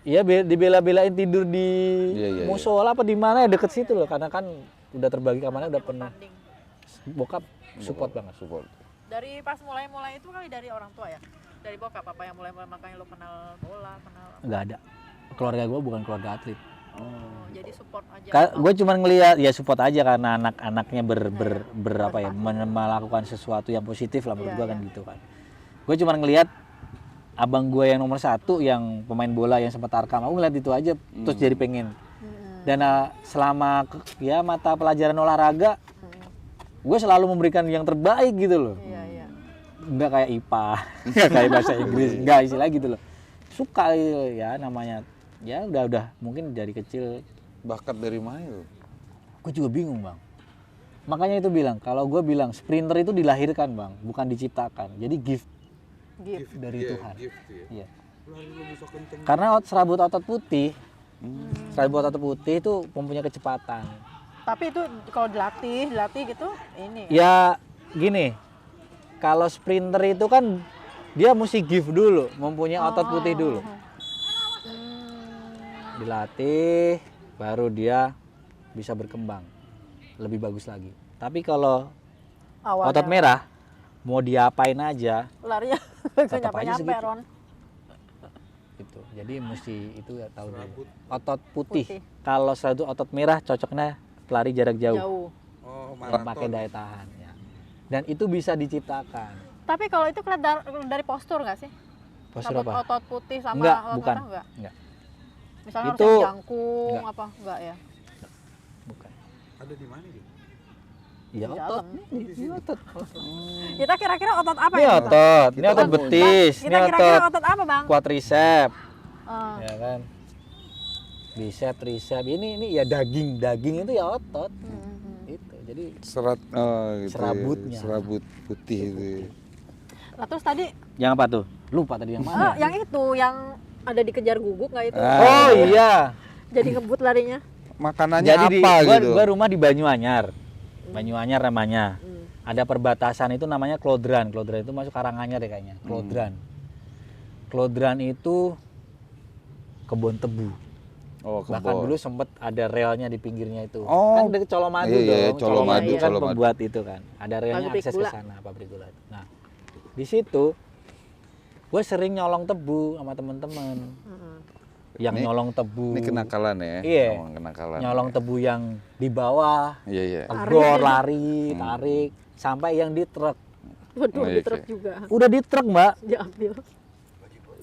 Iya, dibela-belain tidur di Iya. musola apa di mana ya, deket situ loh, karena kan udah terbagi kamarnya, udah penuh. Bertanding. Bokap support banget. Support. Dari pas mulai-mulai itu kali dari orang tua ya? Dari bokap apa yang mulai makanya lo kenal bola, kenal apa? Nggak ada. Keluarga gue bukan keluarga atlet. Oh, jadi support aja. Gue cuma ngelihat ya support aja karena anak-anaknya apa ya, melakukan sesuatu yang positif lah menurut Iya, gue kan iya. gitu kan. Gue cuma ngelihat abang gue yang nomor 1 yang pemain bola yang sempat tarkam, aku ngeliat itu aja terus jadi pengen. Dan selama ya mata pelajaran olahraga, gue selalu memberikan yang terbaik gitu loh. Iya. Nggak kayak IPA, nggak kayak bahasa Inggris, nggak istilah gitu loh. Suka gitu ya namanya. Ya udah mungkin dari kecil. Bakat dari mana lu? Gue juga bingung bang. Makanya itu bilang, kalau gue bilang sprinter itu dilahirkan bang, bukan diciptakan. Jadi gift dari Tuhan. Gift ya. Iya. Lari lo bisa kenceng. Karena serabut otot putih, serabut otot putih itu mempunyai kecepatan. Tapi itu kalau dilatih gitu ini. Ya gini, kalau sprinter itu kan dia mesti gift dulu, mempunyai otot putih dulu. Dilatih, baru dia bisa berkembang lebih bagus lagi. Tapi kalau Awalnya otot merah mau diapain aja larinya tetap aja nyampe segitu. Ron. Gitu. Jadi mesti itu ya tahu dulu. Serabut. Otot putih. Putih. Kalau serabut otot merah cocoknya pelari jarak jauh, Jauh. Oh, pakai maraton. daya tahan ya. Dan itu bisa diciptakan. Tapi kalau itu kelihatan dari postur nggak sih? Postur Sabut apa? otot putih sama Enggak, otot bukan. merah Enggak, Misalnya Itu- harus yang jangkung enggak. apa? Enggak ya? bukan. Ada di mana gitu? Iya Di otot. dalam. Ini otot. Kita kira-kira otot apa Ini ya? Bang? otot. Ini otot Kita- betis. Ini Kita kira-kira otot otot apa, Bang? quadricep. Ah. Ya kan. Bicep, tricep. Ini ya daging. Daging itu ya otot. Itu. Jadi Serat gitu Serabutnya. ya. Serabut putih itu. Nah, terus tadi yang apa tuh? Lupa tadi yang mana? yang itu yang ada dikejar guguk nggak itu? Oh iya. Jadi ngebut larinya. Makanannya Jadi apa gitu? gua rumah di Banyuanyar. Banyuanyar namanya. Ada perbatasan itu namanya Klodran. Klodran itu masuk Karanganyar deh kayaknya. Klodran. Klodran itu kebun tebu. Oh, Bahkan kebon. dulu sempet ada relnya di pinggirnya itu. Oh. Kan dari Colomadu Iya, dong. Colomadu, kan Colomadu. pembuat itu kan. Ada relnya Pabrik akses ke gula. sana, pabrik gula. Nah, di situ gue sering nyolong tebu sama temen-temen. Yang Ini- nyolong tebu. Ini kenakalan ya? Iya. Ngomong kenakalan. Nyolong tebu yang di bawah, Iya, iya. tegor, lari, tarik, sampai yang di truk. Waduh, Oh, di iya, truk iya. juga Udah di truk, Mbak. diambil.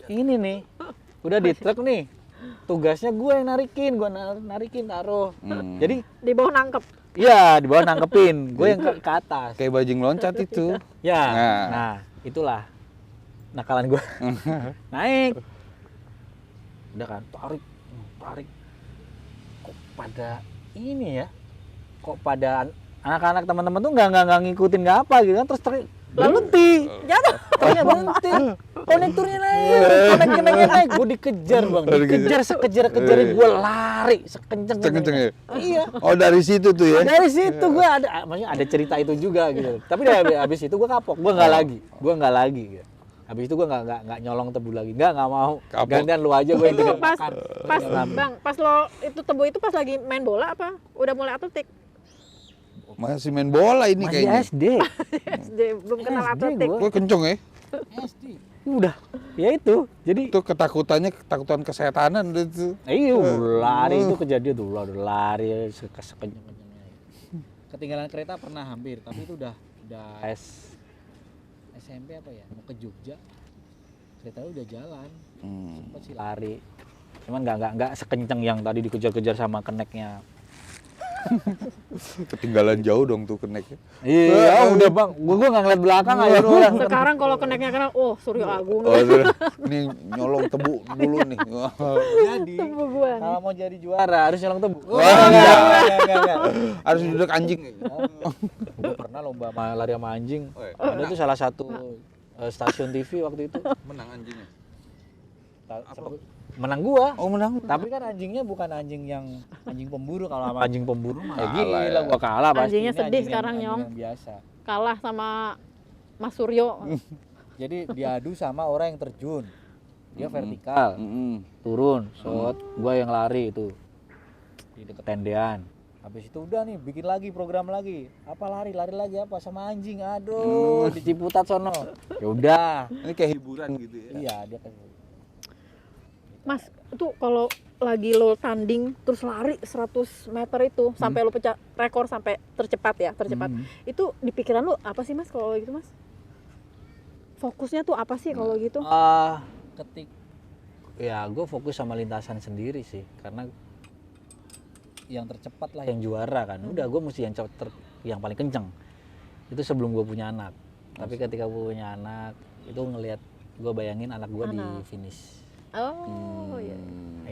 Ini nih. Udah di truk nih. Tugasnya gue yang narikin, gue narikin taruh. Jadi Di bawah nangkep. iya, di bawah nangkepin, gue yang ke atas. Kayak bajing loncat itu. Ya. Nah. Nah, itulah nakalan gue. Naik. Udah kan, tarik. Kok pada ini ya? Kok pada anak-anak teman-teman tuh nggak ngikutin nggak apa gitu kan, terus berhenti. Jatuh. Truknya berhenti. Konektornya naik, konektornya naik. Gue dikejar bang, dikejar sekejar-kejar gue lari sekenceng. Kenceng ya? Iya. Oh, dari situ tuh ya? Dari situ gue maksudnya ada cerita itu juga gitu. Tapi dari habis itu gue kapok, gue nggak lagi. Gitu. Habis itu gue nggak nyolong tebu lagi, nggak mau. Kapok. Gantian lu aja gue yang Itu tinggal pas makan. Bang, pas lo itu tebu itu pas lagi main bola apa? Udah mulai atletik? Masih main bola ini Masih kayaknya. SD. SD belum kenal SD atletik. gua. Gue kenceng ya? SD. Udah, ya itu. Jadi Itu ketakutan kesetanan itu. iya lari itu kejadian tuh, udah lari sekenceng-kencengnya. Ketinggalan kereta pernah hampir, tapi itu udah SMP apa ya? Mau ke Jogja. Keretanya udah jalan. Sempet sih lari. Cuman nggak sekenceng yang tadi dikejar-kejar sama keneknya. Ketinggalan jauh dong tuh keneknya. Iya, udah bang. Gua nggak ngeliat belakang aja orang. Sekarang kalau keneknya kenal, oh Suryo Agung. Oh, sudah. Ini nyolong tebu dulu nih. Jadi Tebu gua nih. kalau mau jadi juara harus nyolong tebu. Enggak. Harus duduk anjing. Gue pernah lomba lari sama anjing. Oh, iya. Ada tuh salah satu stasiun TV waktu itu. Menang anjingnya. Menang gua. Oh, menang. Tapi kan anjingnya bukan anjing yang anjing pemburu. Kalau sama anjing pemburu mah Kalah gila ya. gua kalah pasti. Anjingnya Ini sedih anjing sekarang, anjing Nyong. yang biasa. Kalah sama Mas Suryo. Jadi diadu sama orang yang terjun. dia vertikal, turun, gua yang lari itu di deket tendean. Habis itu udah nih bikin lagi program lagi. Apa lari lagi apa sama anjing. Aduh, di Ciputat sono. Ya udah. Ini kayak hiburan gitu ya. Iya, dia kan. Mas, itu kalau lagi lo tanding terus lari 100 meter itu sampai lo pecah rekor sampai tercepat. Itu di pikiran lo apa sih Mas kalau gitu Mas? Fokusnya tuh apa sih kalau gitu? Ya gue fokus sama lintasan sendiri sih, karena yang tercepat lah yang juara kan. Udah gue mesti yang paling kenceng. Itu sebelum gue punya anak. Tapi ketika gue punya anak, itu ngelihat, gue bayangin anak gue di finish. Oh iya.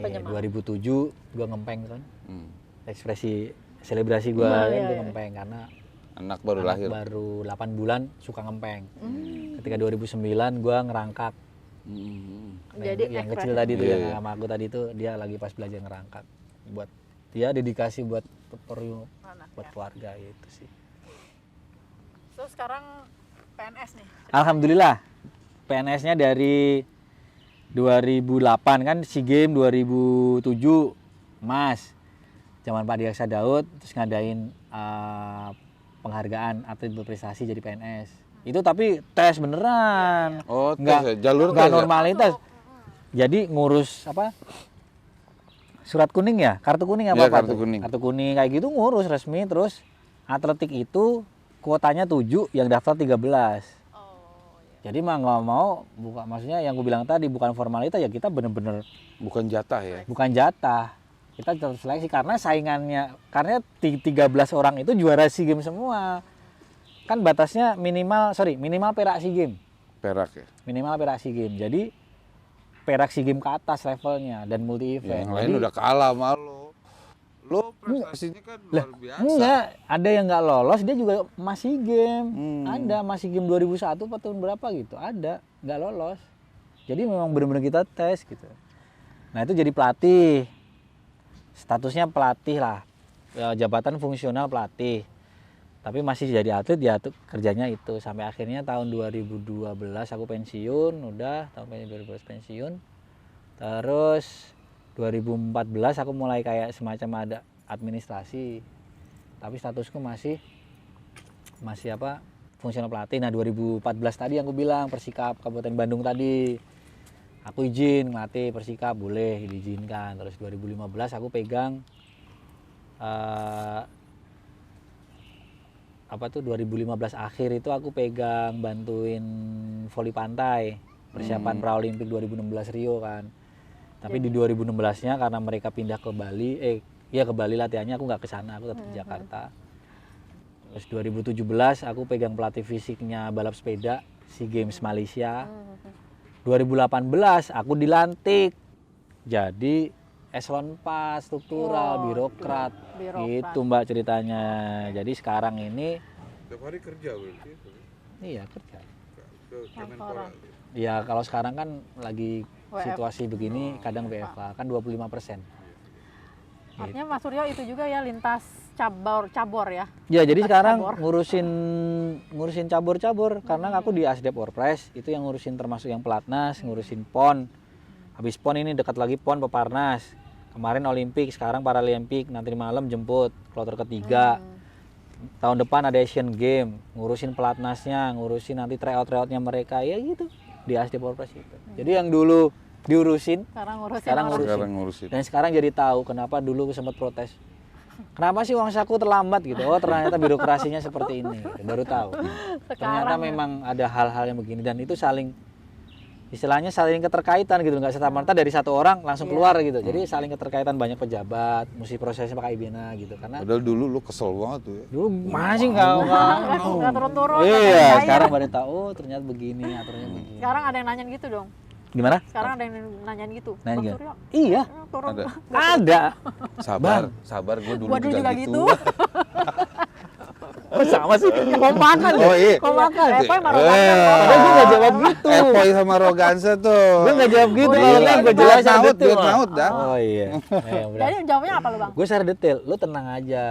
2007 gue ngempeng kan. Ekspresi selebrasi gue gue ngempeng karena anak baru lahir. Baru 8 bulan suka ngempeng. Ketika 2009 gue ngerangkak. Jadi yang kecil tadi tuh yang sama aku tadi tuh dia lagi pas belajar ngerangkak. Buat dia dedikasi buat buat keluarga gitu sih. Terus sekarang PNS nih. Alhamdulillah PNS-nya dari 2008 kan SEA Games 2007 emas. Zaman Pak Diaksa Daud terus ngadain penghargaan atlet berprestasi jadi PNS. Itu tapi tes beneran. Oh, nggak jalur nggak tes normalitas. Jadi ngurus apa? Surat kuning ya, kartu kuning apa? Kartu kuning. Kartu kuning kayak gitu ngurus resmi, terus atletik itu kuotanya 7, yang daftar 13. Jadi mah nggak mau maksudnya yang gue bilang tadi bukan formalitas ya, kita bener-bener bukan jatah ya. Bukan jatah. Kita terus seleksi karena saingannya, karena 13 orang itu juara SEA Games semua. Kan batasnya minimal perak SEA Games. Perak ya. Minimal perak SEA Games. Jadi perak SEA Games ke atas levelnya dan multi event. Yang lain udah kalah sama lo. Lo prestasinya kan luar biasa. Enggak, ada yang nggak lolos dia juga masih game. Ada masih game 2001 atau tahun berapa gitu. Ada nggak lolos. Jadi memang benar-benar kita tes gitu. Nah itu jadi pelatih. Statusnya pelatih lah. Jabatan fungsional pelatih. Tapi masih jadi atlet ya kerjanya itu sampai akhirnya tahun 2012 aku pensiun, udah tahun 2012 pensiun. Terus 2014 aku mulai kayak semacam ada administrasi. Tapi statusku masih apa? Fungsional pelatih. Nah, 2014 tadi yang aku bilang Persikap Kabupaten Bandung tadi. Aku izin ngelatih Persikap, boleh diizinkan. Terus 2015 aku pegang 2015 akhir itu aku pegang bantuin voli pantai persiapan Paralimpik 2016 Rio kan. Tapi di 2016-nya karena mereka pindah ke Bali, ke Bali latihannya, aku nggak ke sana, aku tetap di Jakarta. Terus 2017 aku pegang pelatih fisiknya balap sepeda SEA Games Malaysia. 2018 aku dilantik jadi eselon 4 struktural, birokrat. Itu Mbak ceritanya. Jadi sekarang ini tiap hari kerja berarti. Iya, kerja. Ke Kemenpora. Ya kalau sekarang kan lagi situasi begini kadang WFH kan 25%. Artinya Mas Suryo itu juga ya lintas cabur ya. Ya, jadi lintas sekarang cabur. ngurusin cabur-cabur karena aku di Asdep Orpres itu yang ngurusin termasuk yang pelatnas, ngurusin PON. Habis PON ini dekat lagi PON Peparnas. Kemarin Olimpik, sekarang Paralimpik, nanti malam jemput kloter ketiga. Tahun depan ada Asian Game, ngurusin pelatnasnya, ngurusin nanti tryout-tryoutnya mereka, ya gitu di Asdep Orpres itu. Jadi yang dulu diurusin, sekarang ngurusin. Dan sekarang jadi tahu kenapa dulu sempat protes. Kenapa sih uang saku terlambat gitu? Oh ternyata birokrasinya seperti ini, baru tahu. Ternyata memang ada hal-hal yang begini dan itu istilahnya saling keterkaitan gitu, nggak serta-merta dari satu orang langsung keluar gitu. Jadi saling keterkaitan, banyak pejabat, mesti prosesnya pakai IBENA gitu. Karena padahal dulu lu kesel banget tuh ya. dulu masih nggak turun-turun. Iya, sekarang baru tahu oh ternyata begini, aturannya begini. Sekarang ada yang nanyain gitu dong. Gimana? Sekarang ada yang nanyain gitu. Nanya Bang gitu? Suryo, Iya. turun. Ada. Sabar gue dulu Gua dulu juga gitu. Sama sih, kompakan Oh iya. kompakan. Epoy sama Rogansa. Padahal gue nggak jawab gitu. Epoy sama Rogansa tuh. Gue nggak jawab gitu, Oh, kalau iya. kan gue Duet jelasin maut, detail. duet maut dah. Oh iya. Jadi jawabnya apa lu, Bang? Gue secara detail, lu tenang aja.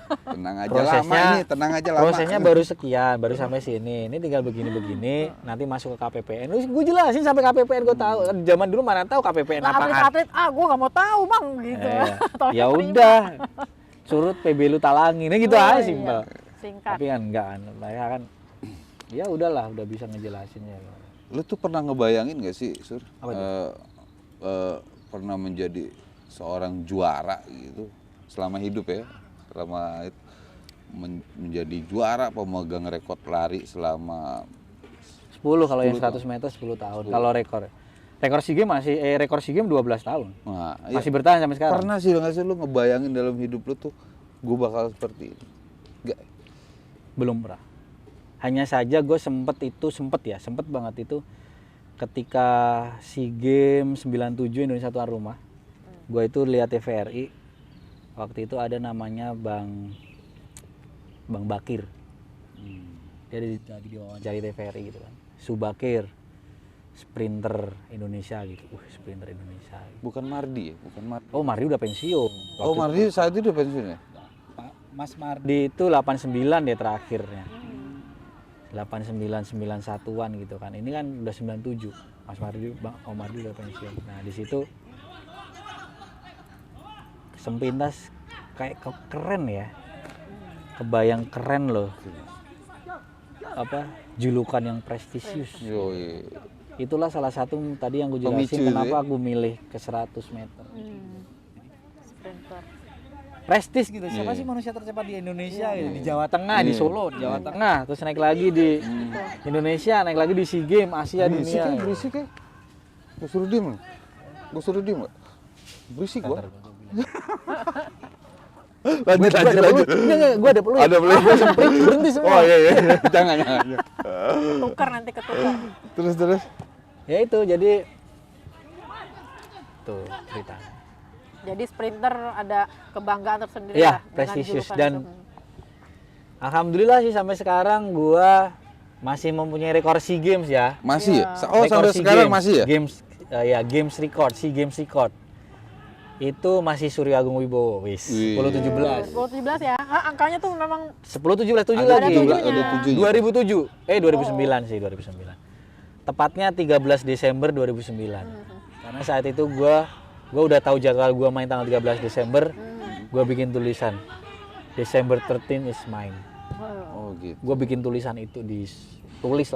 Tenang aja Prosesnya- lama ini, tenang aja lama. Prosesnya baru sekian, baru sampai sini. Ini tinggal begini-begini, nanti masuk ke KPPN. Gue jelasin sampai KPPN gue tahu. Kan zaman dulu mana tahu KPPN Nah, apaan. atlet-atlet, gua nggak mau tahu, Bang, gitu. Taunya Ya terima. udah, surut PB lu talangin, ini gitu Oh, aja iya. simpel. Singkat. Tapi kan enggak kan, mereka kan ya udahlah, udah bisa ngejelasinnya. Lu tuh pernah ngebayangin gak sih, Sur? Apa itu? Pernah menjadi seorang juara gitu selama hidup ya, selama menjadi juara pemegang rekor lari selama 10 kalau yang 10 100 meter 10 tahun. Kalau rekor SEA Games masih rekor SEA Games 12 tahun. nah, Masih bertahan sampai sekarang. pernah sih nggak sih lu ngebayangin dalam hidup lu tuh gue bakal seperti ini? Enggak. Belum pernah. Hanya saja gue sempet banget itu ketika SEA Games 97 Indonesia tuan rumah. Gue itu lihat TVRI. Waktu itu ada namanya Bang Bakir. Dia lagi diwawancari TVRI gitu kan. Subakir, sprinter Indonesia gitu. Sprinter Indonesia. Bukan Mardi ya, bukan Mardi. Oh, Mardi udah pensiun. Oh, Mardi saat itu udah pensiun ya? Mas Mardi itu 89 dia terakhirnya. 8991-an gitu kan. Ini kan udah 97. Mas Mardi, Om Mardi udah pensiun. Nah, di situ sepintas kayak keren ya. Kebayang keren loh. Apa? Julukan yang prestisius. Yoi. Itulah salah satu tadi yang gue Pemicu jelasin itu kenapa ya? aku milih ke 100 meter. Sprinter. Prestis gitu. Siapa Iya. sih manusia tercepat di Indonesia gitu? Di Jawa Tengah, di Solo, di Jawa Tengah, terus naik lagi di Indonesia, naik lagi di SEA Games, Asia, Berisik dunia. ya, berisik ya. Gue suruh diem loh. Gue suruh diem gak? Berisik gua. Lanjut, lanjut. Gue ada peluit. Ada peluit. Gue semprit, berhenti semua. Oh iya, iya. Jangan. Tukar nanti ketukar. Terus. Ya itu, jadi tuh cerita. Jadi sprinter ada kebanggaan tersendiri Iya, lah dengan prestisius julukan dan itu. alhamdulillah sih sampai sekarang gua masih mempunyai rekor SEA Games ya. Masih ya? Iya. Oh, Rekor sampai SEA sekarang Games, masih ya? Games record, SEA Games record. Itu masih Surya Agung Wibowo, wis. Wih. 10-17. 17 ya. Angkanya tuh memang 10-17, 7 Ada lagi. tujuhnya. Ada 7. 2009 sih, 2009. Tepatnya 13 Desember 2009. Karena saat itu gua udah tahu jadwal gua main tanggal 13 Desember. Gua bikin tulisan December 13 is mine. Oh gitu. Gue bikin tulisan itu tulis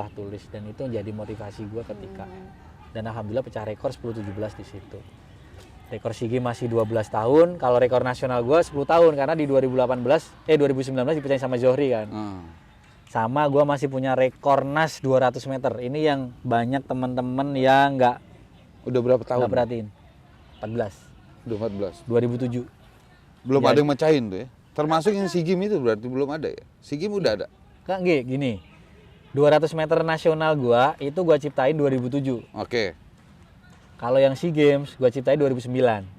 dan itu jadi motivasi gue ketika dan alhamdulillah pecah rekor 10-17 di situ. Rekor SEA Games masih 12 tahun, kalau rekor nasional gue 10 tahun karena di 2019 dipecahin sama Zohri kan. Sama gue masih punya rekor nas 200 meter. Ini yang banyak teman-teman yang nggak Udah berapa tahun? perhatiin. 14 Udah 14. 2007. Belum Ya. ada yang mecahin tuh ya. Termasuk yang SEA Games itu berarti belum ada ya. SEA Games udah ada. Kan gini. 200 meter nasional gua itu gua ciptain 2007. Oke. Kalau yang SEA Games gua ciptain 2009.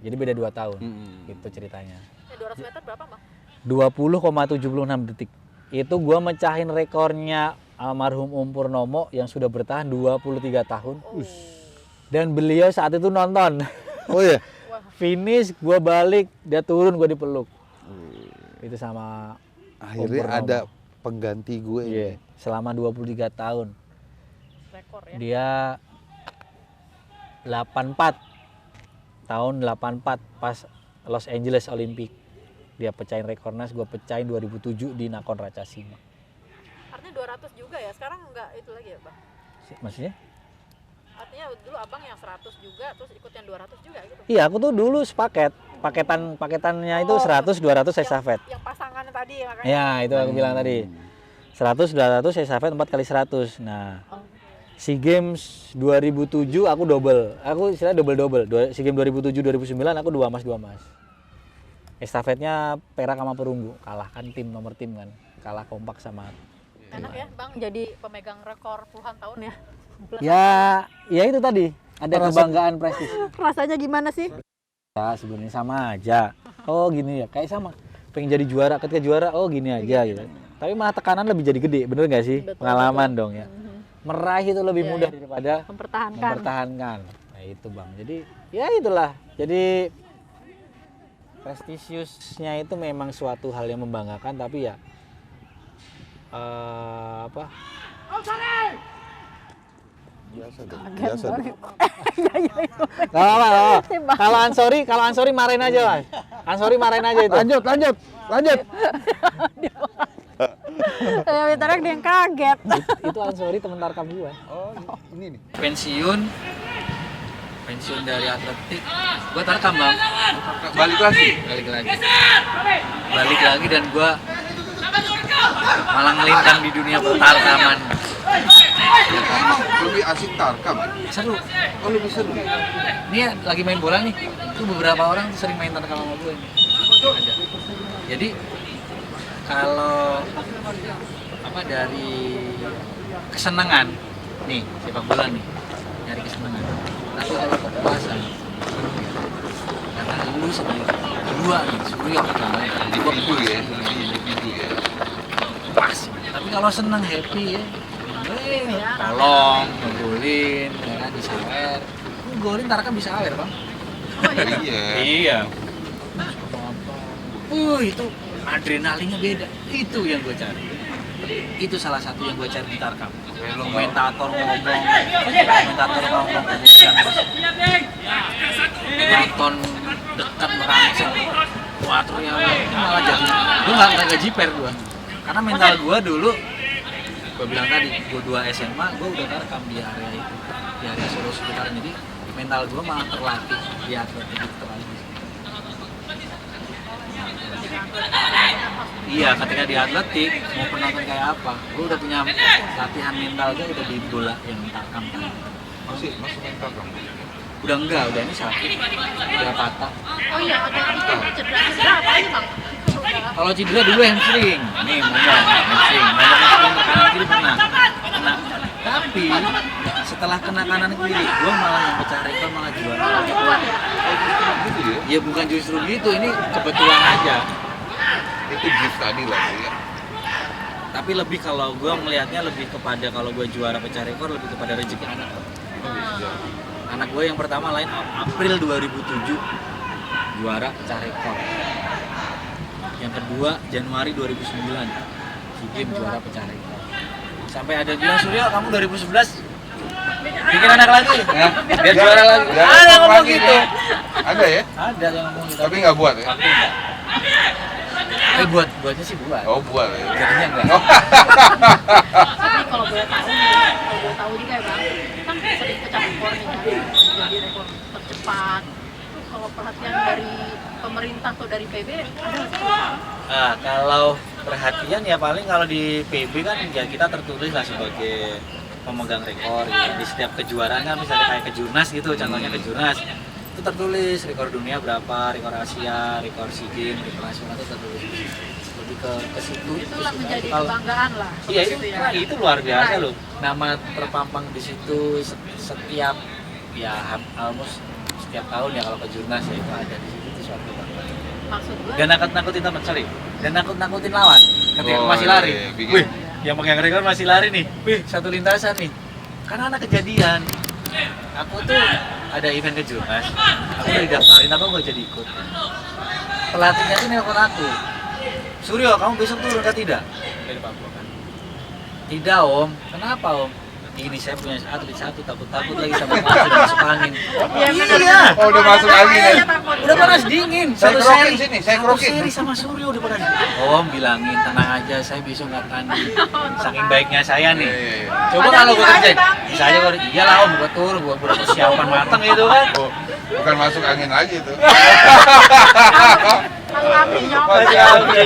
Jadi beda 2 tahun. Gitu ceritanya. 200 meter berapa, Bang? 20,76 detik. Itu gua mecahin rekornya almarhum Purnomo yang sudah bertahan 23 tahun. Dan beliau saat itu nonton. Oh iya. Finish, gua balik, dia turun, gua dipeluk. Itu sama Akhirnya Purnomo. ada pengganti gue ini. Iya, selama 23 tahun. Rekor ya. Dia 84 tahun 84 pas Los Angeles Olympic dia pecahin rekor nas, gue pecahin 2007 di Nakon Ratchasima. Artinya 200 juga ya. Sekarang enggak itu lagi ya, Bang? Maksudnya? Artinya dulu Abang yang 100 juga terus ikut yang 200 juga gitu. Iya, aku tuh dulu paketannya itu 100 200 estafet. Yang pasangannya tadi ya makanya. Ya, itu aku bilang tadi. 100 200 estafet 4 kali 100. Nah, SEA Games 2007 aku double. Aku istilahnya double. SEA Games 2007 2009 aku 2 emas 2 emas. Estafetnya perak sama perunggu, kalah kan nomor tim kan. Kalah kompak sama. Enak ya, Bang, jadi pemegang rekor puluhan tahun ya. Ya itu tadi. Ada kebanggaan prestis. Rasanya gimana sih? Ya sebenarnya sama aja. Oh gini ya, kayak sama. Pengen jadi juara, ketika juara oh gini aja gitu. Tapi malah tekanan lebih jadi gede, bener nggak sih? Betul, Pengalaman betul. dong ya. Meraih itu lebih Iya, mudah iya. daripada mempertahankan. Nah itu Bang. Jadi ya itulah. Jadi prestisiusnya itu memang suatu hal yang membanggakan, tapi ya apa? Biasa dong. Kaget Biasa dong. banget. Iya, iya, iya. Gak apa-apa. Kalau Ansori marahin aja Mas. Ansori marahin aja itu. Lanjut. Ya, bentar dia yang kaget. Itu Ansori temen tarkam gue. Oh, ini nih. Pensiun dari atletik, gue tarkam Bang. Balik lagi. Balik lagi dan gue malah ngelintang di dunia pertarkaman. Emang lebih asik tarkam. Seru. Oh, lebih seru. Ini ya, lagi main bola nih, tuh beberapa orang tuh sering main tarkam sama gue nih. Ada. Jadi kalau apa dari kesenangan nih sepak bola nih, nyari kesenangan. Tapi kalau kepuasan, karena lu sebagai kedua nih, Suryo kan, Individu ya, individu ya. pas. Tapi kalau senang happy ya, tolong, ngegolin, ya kan, disawer. Golin tarkam bisa awer Bang. Iya. Iya. Itu adrenalinnya beda. Itu yang gue cari. Itu salah satu yang gue cari di tarkam. Komentator ngomong, kemudian terus penonton dekat merangsang. Wah ternyata itu malah jadi. Gue nggak jiper gue. Karena mental gue dulu, gue bilang tadi, gue 2 SMA, gue udah tarkam di area itu, di area Solo sekitaran. Jadi mental gue malah terlatih di atletik itu aja. Iya, ketika di atletik mau penonton kayak apa, gue udah punya latihan mental gue udah di bola yang tarkam kan. Masih main tarkam. Udah enggak, udah ini sakit, udah patah. Oh iya, ada itu cedera apa aja Bang? Kalau cedera dulu hamstring, nih hamstring kanan kiri pernah. Tapi setelah kena kanan kiri, gue malah yang pecah rekor malah juara. Gitu ya. Ya bukan justru gitu, ini kebetulan aja. Itu gift tadi lah ya. Tapi lebih kalau gue melihatnya lebih kepada kalau gue juara pecah rekor lebih kepada rezeki anak. Anak gue yang pertama lain April 2007 juara pecah rekor. Yang kedua Januari 2009 SEA Games juara pecah rekor. Sampai ada bilang Suryo kamu 2011 bikin anak lagi, biar juara lagi. Ada yang ngomong gitu. Ada ya? Ada yang ngomong gitu. Tapi nggak buat ya? Buatnya sih buat. Oh, buat ya. Jadinya enggak. Tapi kalau boleh tahu juga ya Bang, kan sering pecah rekor nih kan, jadi rekor tercepat. Kalau perhatian dari pemerintah atau dari PB ada nggak sih? Nah, kalau perhatian ya paling kalau di PB kan ya kita tertulis lah sebagai pemegang rekor ya. Di setiap kejuaraan kan misalnya kayak kejurnas gitu, contohnya kejurnas itu tertulis rekor dunia berapa, rekor Asia, rekor SEA Games, rekor nasional itu tertulis lebih ke situ. Itulah menjadi Kalau- kebanggaan lah. Iya gitu ya. itu luar biasa loh. Nama terpampang di situ setiap ya almost setiap tahun ya kalau kejurnas ya itu ada di situ itu suatu bangga. Maksud gue Dan nakut-nakutin teman, sorry. Dan nakut-nakutin lawan ketika Oh, masih lari. iya, bikin- Wih, yang pegang rekor masih lari nih. Wih, satu lintasan nih. Karena ada kejadian. Aku tuh ada event kejurnas. Aku udah didaftarin, aku nggak jadi ikut. Pelatihnya tuh nelpon aku. Suryo, kamu besok turun ke tidak? Dari Papua kan. Tidak om. Kenapa om? Ini saya punya atlet satu, takut-takut lagi sama pelatih masuk angin. Iya, benar. Iya. Oh, udah masuk angin ya? Udah panas dingin. Saya krokin sini, saya krokin. Satu seri sama Suryo udah pada. Om bilangin tenang aja, saya besok nggak tanding. Saking baiknya saya nih. Iya. Coba Padahal kalau gue bisa kerjain, aja, Bang. bisa aja gue iyalah om, gue turun, gue udah persiapan matang gitu kan. Oh, bukan masuk angin lagi tuh. Kalau api jawab. Masih api.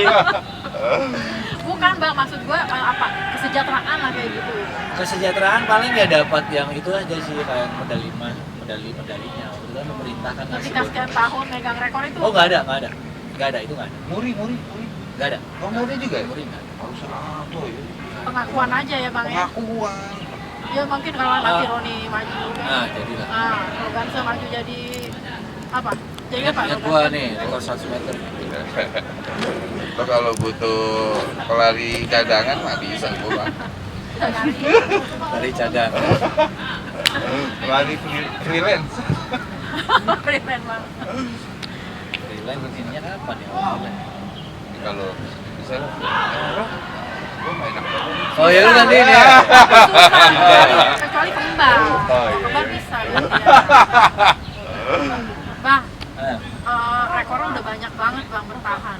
Bukan Bang, maksud gue apa? Kesejahteraan lah kayak gitu. Kesejahteraan paling ya dapat yang itu aja sih kayak medalinya. Udah pemerintah kan ngasih Ketika sekian tahun megang rekor itu. Oh nggak ada, itu nggak ada, Muri. nggak ada. Oh, muri juga ya? Muri nggak ada. Harus apa ya? Pengakuan aja ya Bang ya. Pengakuan. Ya mungkin kalau nanti Roni maju. Nah jadilah. Kalau Gansa maju jadi apa? Jadi Ingat apa? ingat gua nih rekor 100 meter. Lo kalau butuh pelari cadangan mah bisa gua. Dari cadang. Pelari freelance. Keren banget. Freelance rutinnya kapan ya? Freelance. Kalau misalnya gua main apa? Oh ya lu nanti ini ya. Kecuali kembang. Oh, iya. Kembang bisa ya. Bang, Eh, rekornya udah banyak banget Bang bertahan.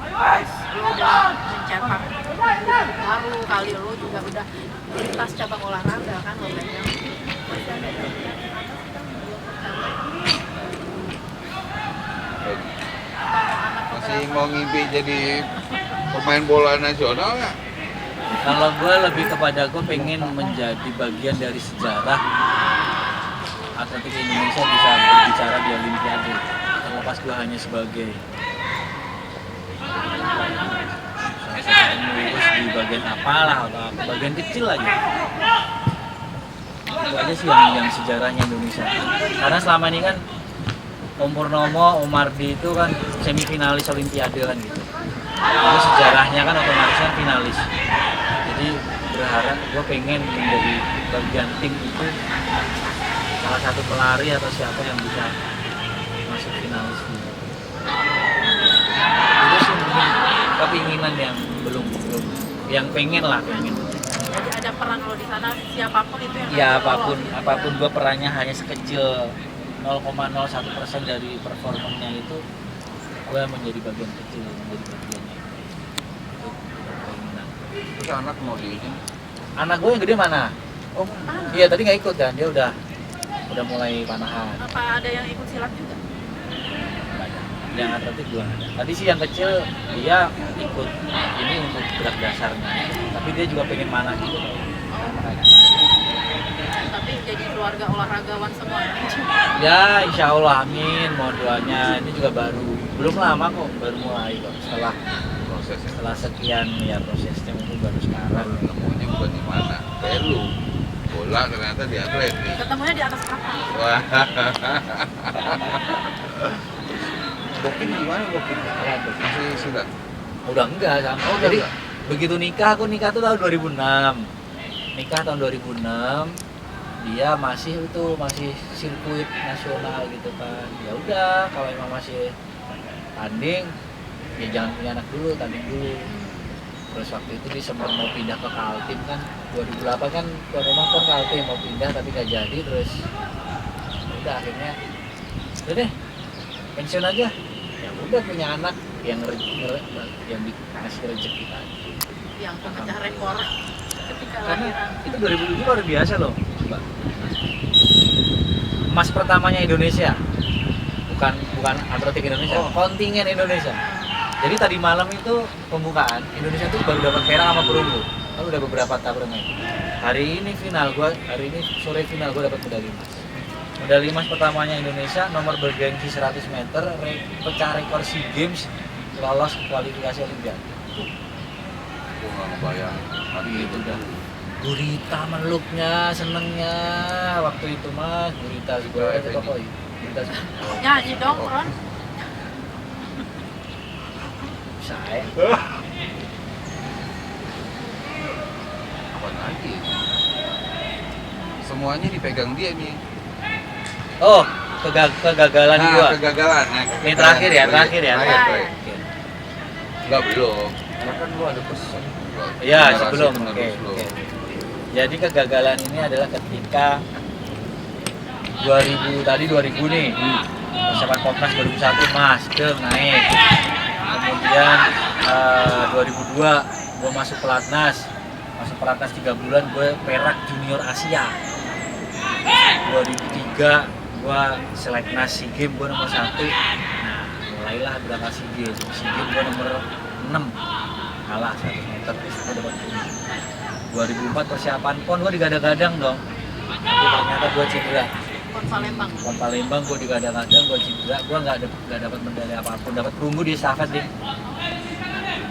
Terus lu udah mencetak baru kali lu juga udah lintas cabang olahraga kan lo pegang. Masih ada impian apa sih Bang yang belum tercapai? Apa anak Masih keberapa? mau ngimpi jadi pemain bola nasional nggak? kalau gue lebih kepada gue pengen menjadi bagian dari sejarah atletik Indonesia bisa berbicara di Olimpiade. Terlepas gue hanya sebagai pengurus di bagian apalah atau apa, bagian kecil aja. Itu aja sih yang sejarahnya Indonesia. Karena selama ini kan Om Purnomo, Om Mardi itu kan semifinalis Olimpiade kan gitu. Jadi sejarahnya kan otomatis kan finalis. Jadi berharap gue pengen menjadi bagian tim itu salah satu pelari atau siapa yang bisa masuk finalis gitu. Itu sih mungkin keinginan yang belum yang pengen lah pengen. Jadi ada peran lo di sana siapapun itu yang Ya nanti apapun lolos, gitu. apapun gue perannya hanya sekecil 0,01% dari performanya itu gue menjadi bagian kecil menjadi bagiannya itu keinginan. Terus anak mau di ini? Anak gue yang gede mana? Oh iya tadi nggak ikut kan dia udah mulai panahan. Apa ada yang ikut silat juga? Yang atletik belum ada. Tadi sih yang kecil dia ikut ini untuk gerak dasarnya tapi dia juga pengen manah juga. Tapi jadi keluarga olahragawan semua. Ya insya Allah amin mohon doanya ini juga belum lama kok baru mulai kok Prosesnya. setelah sekian ya prosesnya mungkin baru sekarang. Nemunya bukan di mana? Kayak lu. Bola ternyata di atletik. Ketemunya di atas kapal. Wah. Bokin gimana Bokin? Masih sudah. Udah enggak sama. Oh, udah Jadi enggak? begitu aku nikah tuh tahun 2006. Nikah tahun 2006. Dia masih sirkuit nasional gitu kan. Ya udah kalau emang masih tanding ya jangan punya anak dulu, tanding dulu. Terus waktu itu dia sempat mau pindah ke Kaltim kan 2008 kan tuan rumah kan Kaltim mau pindah tapi gak jadi terus udah akhirnya udah deh pensiun aja ya udah punya anak yang ngasih rezeki tadi Yang pemecah rekor ketika karena lahiran. itu 2007 luar biasa loh Mbak. Emas pertamanya Indonesia bukan atletik Indonesia kontingen Indonesia. Jadi tadi malam itu pembukaan Indonesia tuh baru dapat perak sama perunggu. Lalu udah beberapa tahun hari ini sore final gue dapat medali emas. Medali emas pertamanya Indonesia nomor bergengsi 100 meter pecah rekor SEA Games lolos kualifikasi Olimpiade. Gua nggak ngebayang. Itu udah gurita meluknya senengnya waktu itu mas gurita segala itu pokoknya gurita Nyanyi dong, Ron. saya Apa lagi? Semuanya dipegang dia nih. oh kegagalan gua Kegagalan. Ini terakhir ya. Terakhir. Terakhir. Enggak belum. Karena kan lu ada pesan. ya Generasi sebelum penerus lu. oke. Jadi kegagalan ini adalah ketika 2000 nih persiapan Popnas 2001 Mas naik kemudian 2002 gue masuk pelatnas 3 bulan gue perak junior Asia 2003 gue seleknas SEA Games gue nomor 1 nah mulailah berangkat SEA Games gue nomor 6 kalah 100 meter terus gue dapat perunggu 2004 persiapan PON gue digadang-gadang dong tapi ternyata gue cedera Pon Palembang. PON Palembang gue digadang-gadang gue cedera gue nggak dapat medali apapun dapat perunggu di estafet deh.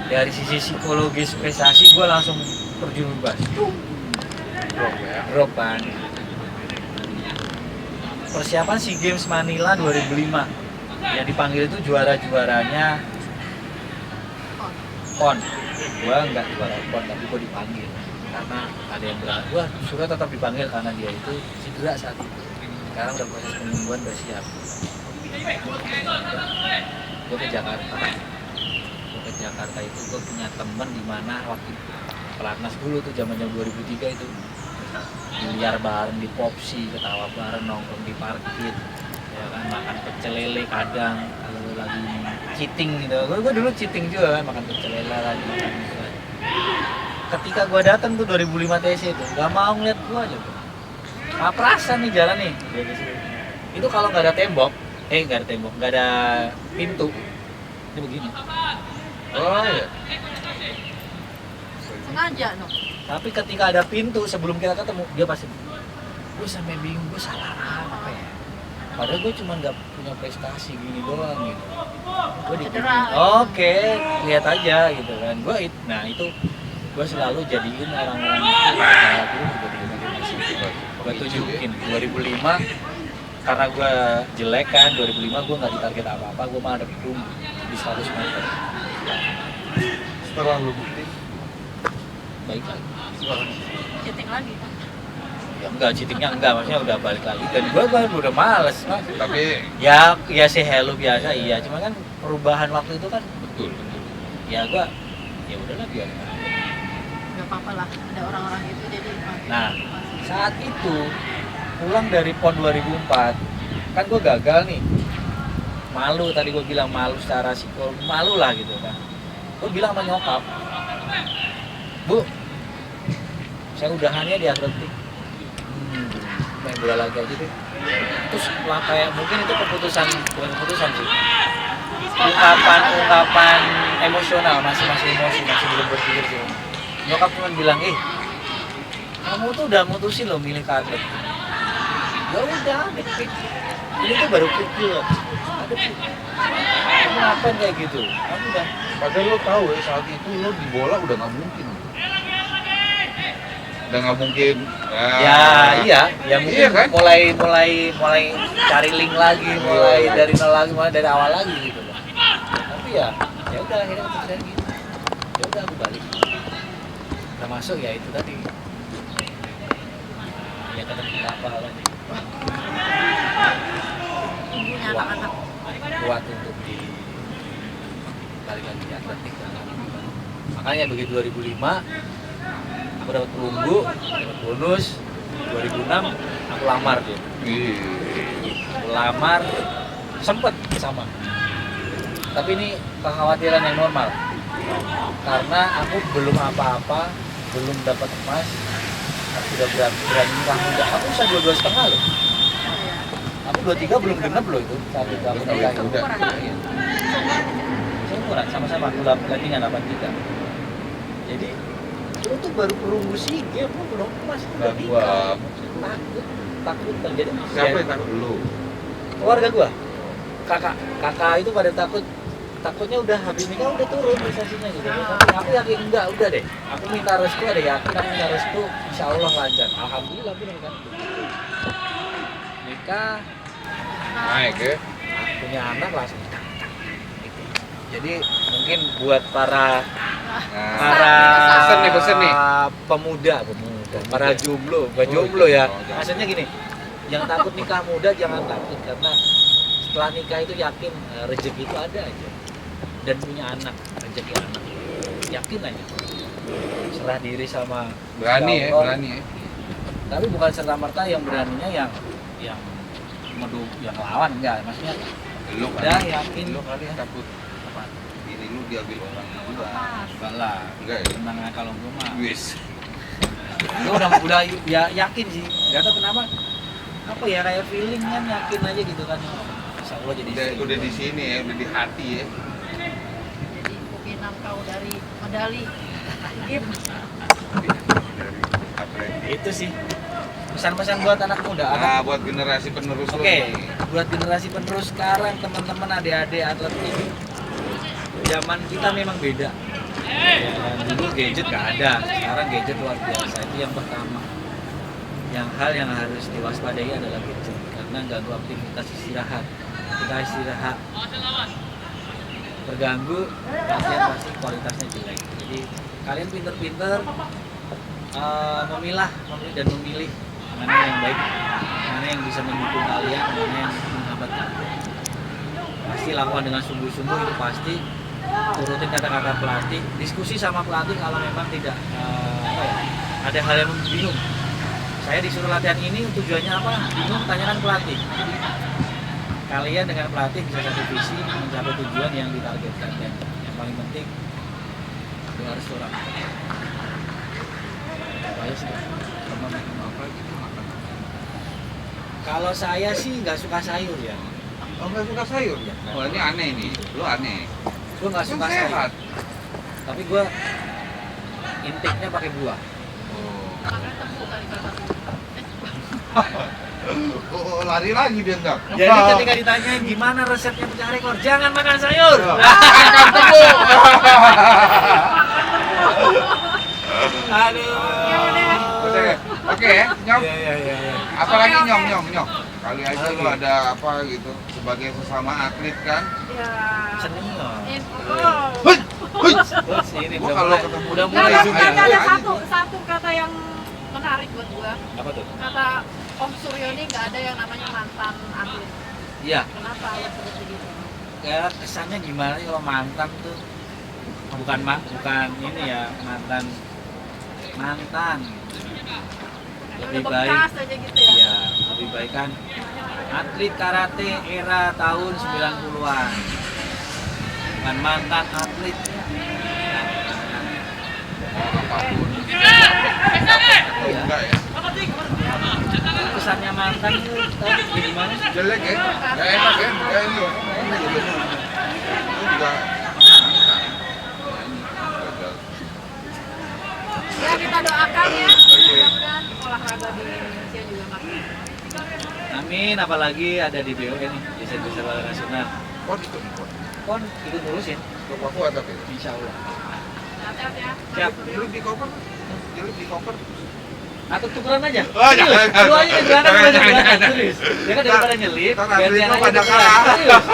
Dari sisi psikologis prestasi gue langsung terjun bebas drop kan persiapan SEA Games Manila 2005 yang dipanggil itu juaranya PON. Gua nggak juara PON, tapi gua dipanggil karena ada yang bilang gua suka tetap dipanggil karena dia itu cedera saat itu. Sekarang udah proses penyembuhan, udah siap. Gua ke Jakarta itu gua punya temen di mana waktu pelatnas dulu tuh zaman 2003 itu biliar bareng di Popsi, ketawa bareng, nongkrong di parkir, ya kan, makan pecel lele kadang kalau lagi cheating gitu. Gue dulu cheating juga kan, makan pecel lele lagi makan gitu kan. Ketika gue datang tuh 2005 TC itu nggak mau ngeliat gue aja tuh. Paprasan nih jalan nih. Itu kalau nggak ada tembok, nggak ada pintu, ini begini. Oh iya. Sengaja no. Tapi ketika ada pintu sebelum kita ketemu, dia pasti gue sampai bingung, gue salah apa ya? Padahal gue cuma nggak punya prestasi gini doang gitu. Gue oke, lihat aja gitu kan. Nah itu gue selalu jadiin orang-orang itu gue tunjukin 2005 karena gue jelek kan, 2005 gue nggak ditarget apa-apa, gue malah dapet perunggu di 100 meter. Setelah lu bukti Baik lagi. Cheating lagi. Ya enggak, cheatingnya enggak, maksudnya udah balik lagi. Dan gue udah males, Mas. tapi Ya say hello biasa, iya. Cuma kan perubahan waktu itu kan betul. ya gue ya udahlah biar. Gak apa-apa lah, ada orang-orang itu jadi Nah, saat itu pulang dari PON 2004 kan gue gagal nih, malu, tadi gue bilang malu secara psikologis, malu lah gitu kan. Gue bilang sama nyokap, Bu, saya udahannya di atletik, main bola lagi aja deh. Terus lah kayak mungkin itu bukan keputusan sih, ungkapan emosional, masih emosi, masih belum berpikir sih. Nyokap cuma bilang, kamu tuh udah mutusin loh milih ke atlet. Ya udah, ini tuh baru kecil. Kamu ngapain kayak gitu? Kamu udah. Padahal lo tahu ya saat itu lo di bola udah nggak mungkin. Udah nggak mungkin. Ya mungkin Iya kan? mulai cari link lagi, mulai dari nol lagi, mulai dari awal lagi gitu loh. Tapi ya udah akhirnya keputusan gitu. Ya udah aku balik. Termasuk ya itu tadi. Ya ketemu apa lagi. Kuat untuk di balik lagi di atletik. Makanya begitu 2005 aku dapat perunggu, dapat bonus. 2006 aku lamar dia. Aku lamar sempet sama. Tapi ini kekhawatiran yang normal. Karena aku belum apa-apa, belum dapat emas. Aku sudah berani nikah muda. Aku usia 22,5 loh. Aku 23 belum genap loh itu saat itu aku nikah. Iya. Saya umuran sama-sama aku latihan 83. Jadi itu tuh baru perunggu SEA Games, belum emas, udah nikah. Takut terjadi. Siapa yang takut lu? Keluarga gua. Kakak itu pada takutnya udah habis nikah udah turun prestasinya gitu. Tapi aku yakin enggak, udah deh. Aku minta restu, ada yakin aku minta restu, insya Allah lancar. Alhamdulillah benar kan. Nikah, Naik ya. punya anak langsung. Jadi mungkin buat para Pesen nih. pemuda, para jomblo, bukan jomblo ya. Maksudnya gini, yang takut nikah muda jangan takut karena setelah nikah itu yakin rezeki itu ada aja. Dan punya anak, rezeki anak, yakin aja. Serah diri sama Berani Allah. ya. Tapi bukan serta merta yang beraninya yang lawan enggak, maksudnya Lu udah yakin Lu kali takut apa? diri lu diambil orang juga. Enggak lah, Enggak ya? tenang aja kalau gue mah. Wis. Gue udah ya yakin sih, nggak tahu kenapa apa ya, kayak feeling kan, yakin aja gitu kan. Insya Allah jadi Udah di sini ya, udah di hati ya. jadi pimpinan kau dari medali game. itu sih pesan-pesan buat anak muda. Nah, buat generasi penerus lu. Oke, buat generasi penerus sekarang, teman-teman adik-adik atlet ini, zaman kita memang beda. Ya, dulu gadget nggak ada, sekarang gadget luar biasa. Itu yang pertama. Yang hal yang harus diwaspadai adalah gadget. Karena karena ganggu aktivitas istirahat. Ketika istirahat terganggu, latihan pasti kualitasnya jelek. Jadi kalian pinter-pinter memilah dan memilih mana yang baik, mana yang bisa mendukung kalian, mana yang menghambat kalian. Pasti lakukan dengan sungguh-sungguh, itu pasti. Turutin kata-kata pelatih, diskusi sama pelatih kalau memang tidak ada hal yang bingung. Saya disuruh latihan ini, tujuannya apa? Bingung, tanyakan pelatih. Jadi kalian dengan pelatih bisa satu visi mencapai tujuan yang ditargetkan, dan yang paling penting itu harus orang. Saya sih Sama minum apa gitu makan. kalau saya sih nggak suka sayur ya. Oh, nggak suka sayur? Oh, ini aneh nih. Lu aneh. Gue nggak suka Kan sayur, sehat. tapi gue intiknya pakai buah. Oh, lari lagi dia enggak. Jadi ketika ditanya gimana resepnya pecah rekor, jangan makan sayur. Makan tepung. Aduh. Oke, Nyong. Iya. Apalagi Nyong. Kali aja lu ada apa gitu sebagai sesama atlet kan. Senior. Huj. Ini Gua udah kalau mulai, ketemu udah dia, mulai Nah, zoom tapi ya. ada satu kata yang menarik buat gua. Apa tuh? Kata Om Suryo ini nggak ada yang namanya mantan atlet. Iya. Kenapa lo sebut begitu? Ya kesannya gimana sih kalau mantan tuh? Bukan ini ya, mantan. Lebih Udah baik. bekas aja gitu ya. Iya, lebih baik kan atlet karate era tahun 90-an. Bukan mantan atlet. Oh, enggak ya. Kesannya mantan tuh tau gimana sih? Jelek ya. Enggak enak ya. Enggak ini. Ini juga Ya kita doakan ya. Mudah-mudahan olahraga di Indonesia juga makin. Amin, apalagi ada di BON nih, desain-desain olahraga nasional. Kon ikut. Kon ikut ngurusin, Ke Papua tapi. insya Allah. Hati-hati ya. Siap. Jelek di koper. Jelek di koper. Atau tukeran aja. Oh, jangan. Lu aja yang berangkat, Jangan, gua aja jangan, berangkat. jangan. Serius. Ya kan daripada nyelip, Ntar atlet gantian lu aja pada tukeran. kalah. Serius.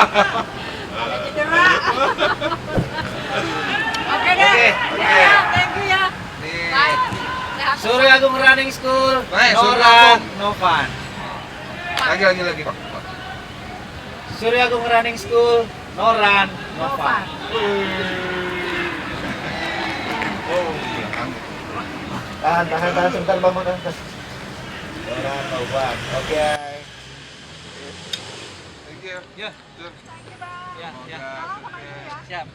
Ada cedera. Oke deh. Oke. Ya, thank you ya. Nih. Bye. Sehat. Surya Agung Running School, Baik, Surya Nora Agung. Novan. Lagi Pak. Surya Agung Running School, Noran Nova. Novan. Oh, Tahan sebentar Bang, tahan. Noran Novan. Oke. Thank you. Ya. Sure. Ya, ya. Semoga sukses. Siap.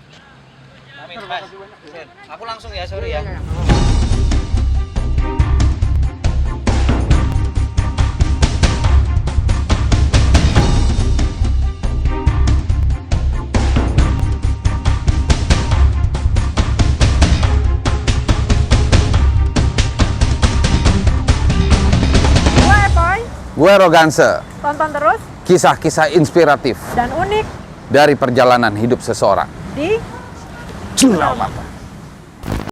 Amin, Mas. Sen. Aku langsung ya, sorry ya. Gue Epoy, Gue Roganse, tonton terus kisah-kisah inspiratif dan unik dari perjalanan hidup seseorang. di Curaw Mata.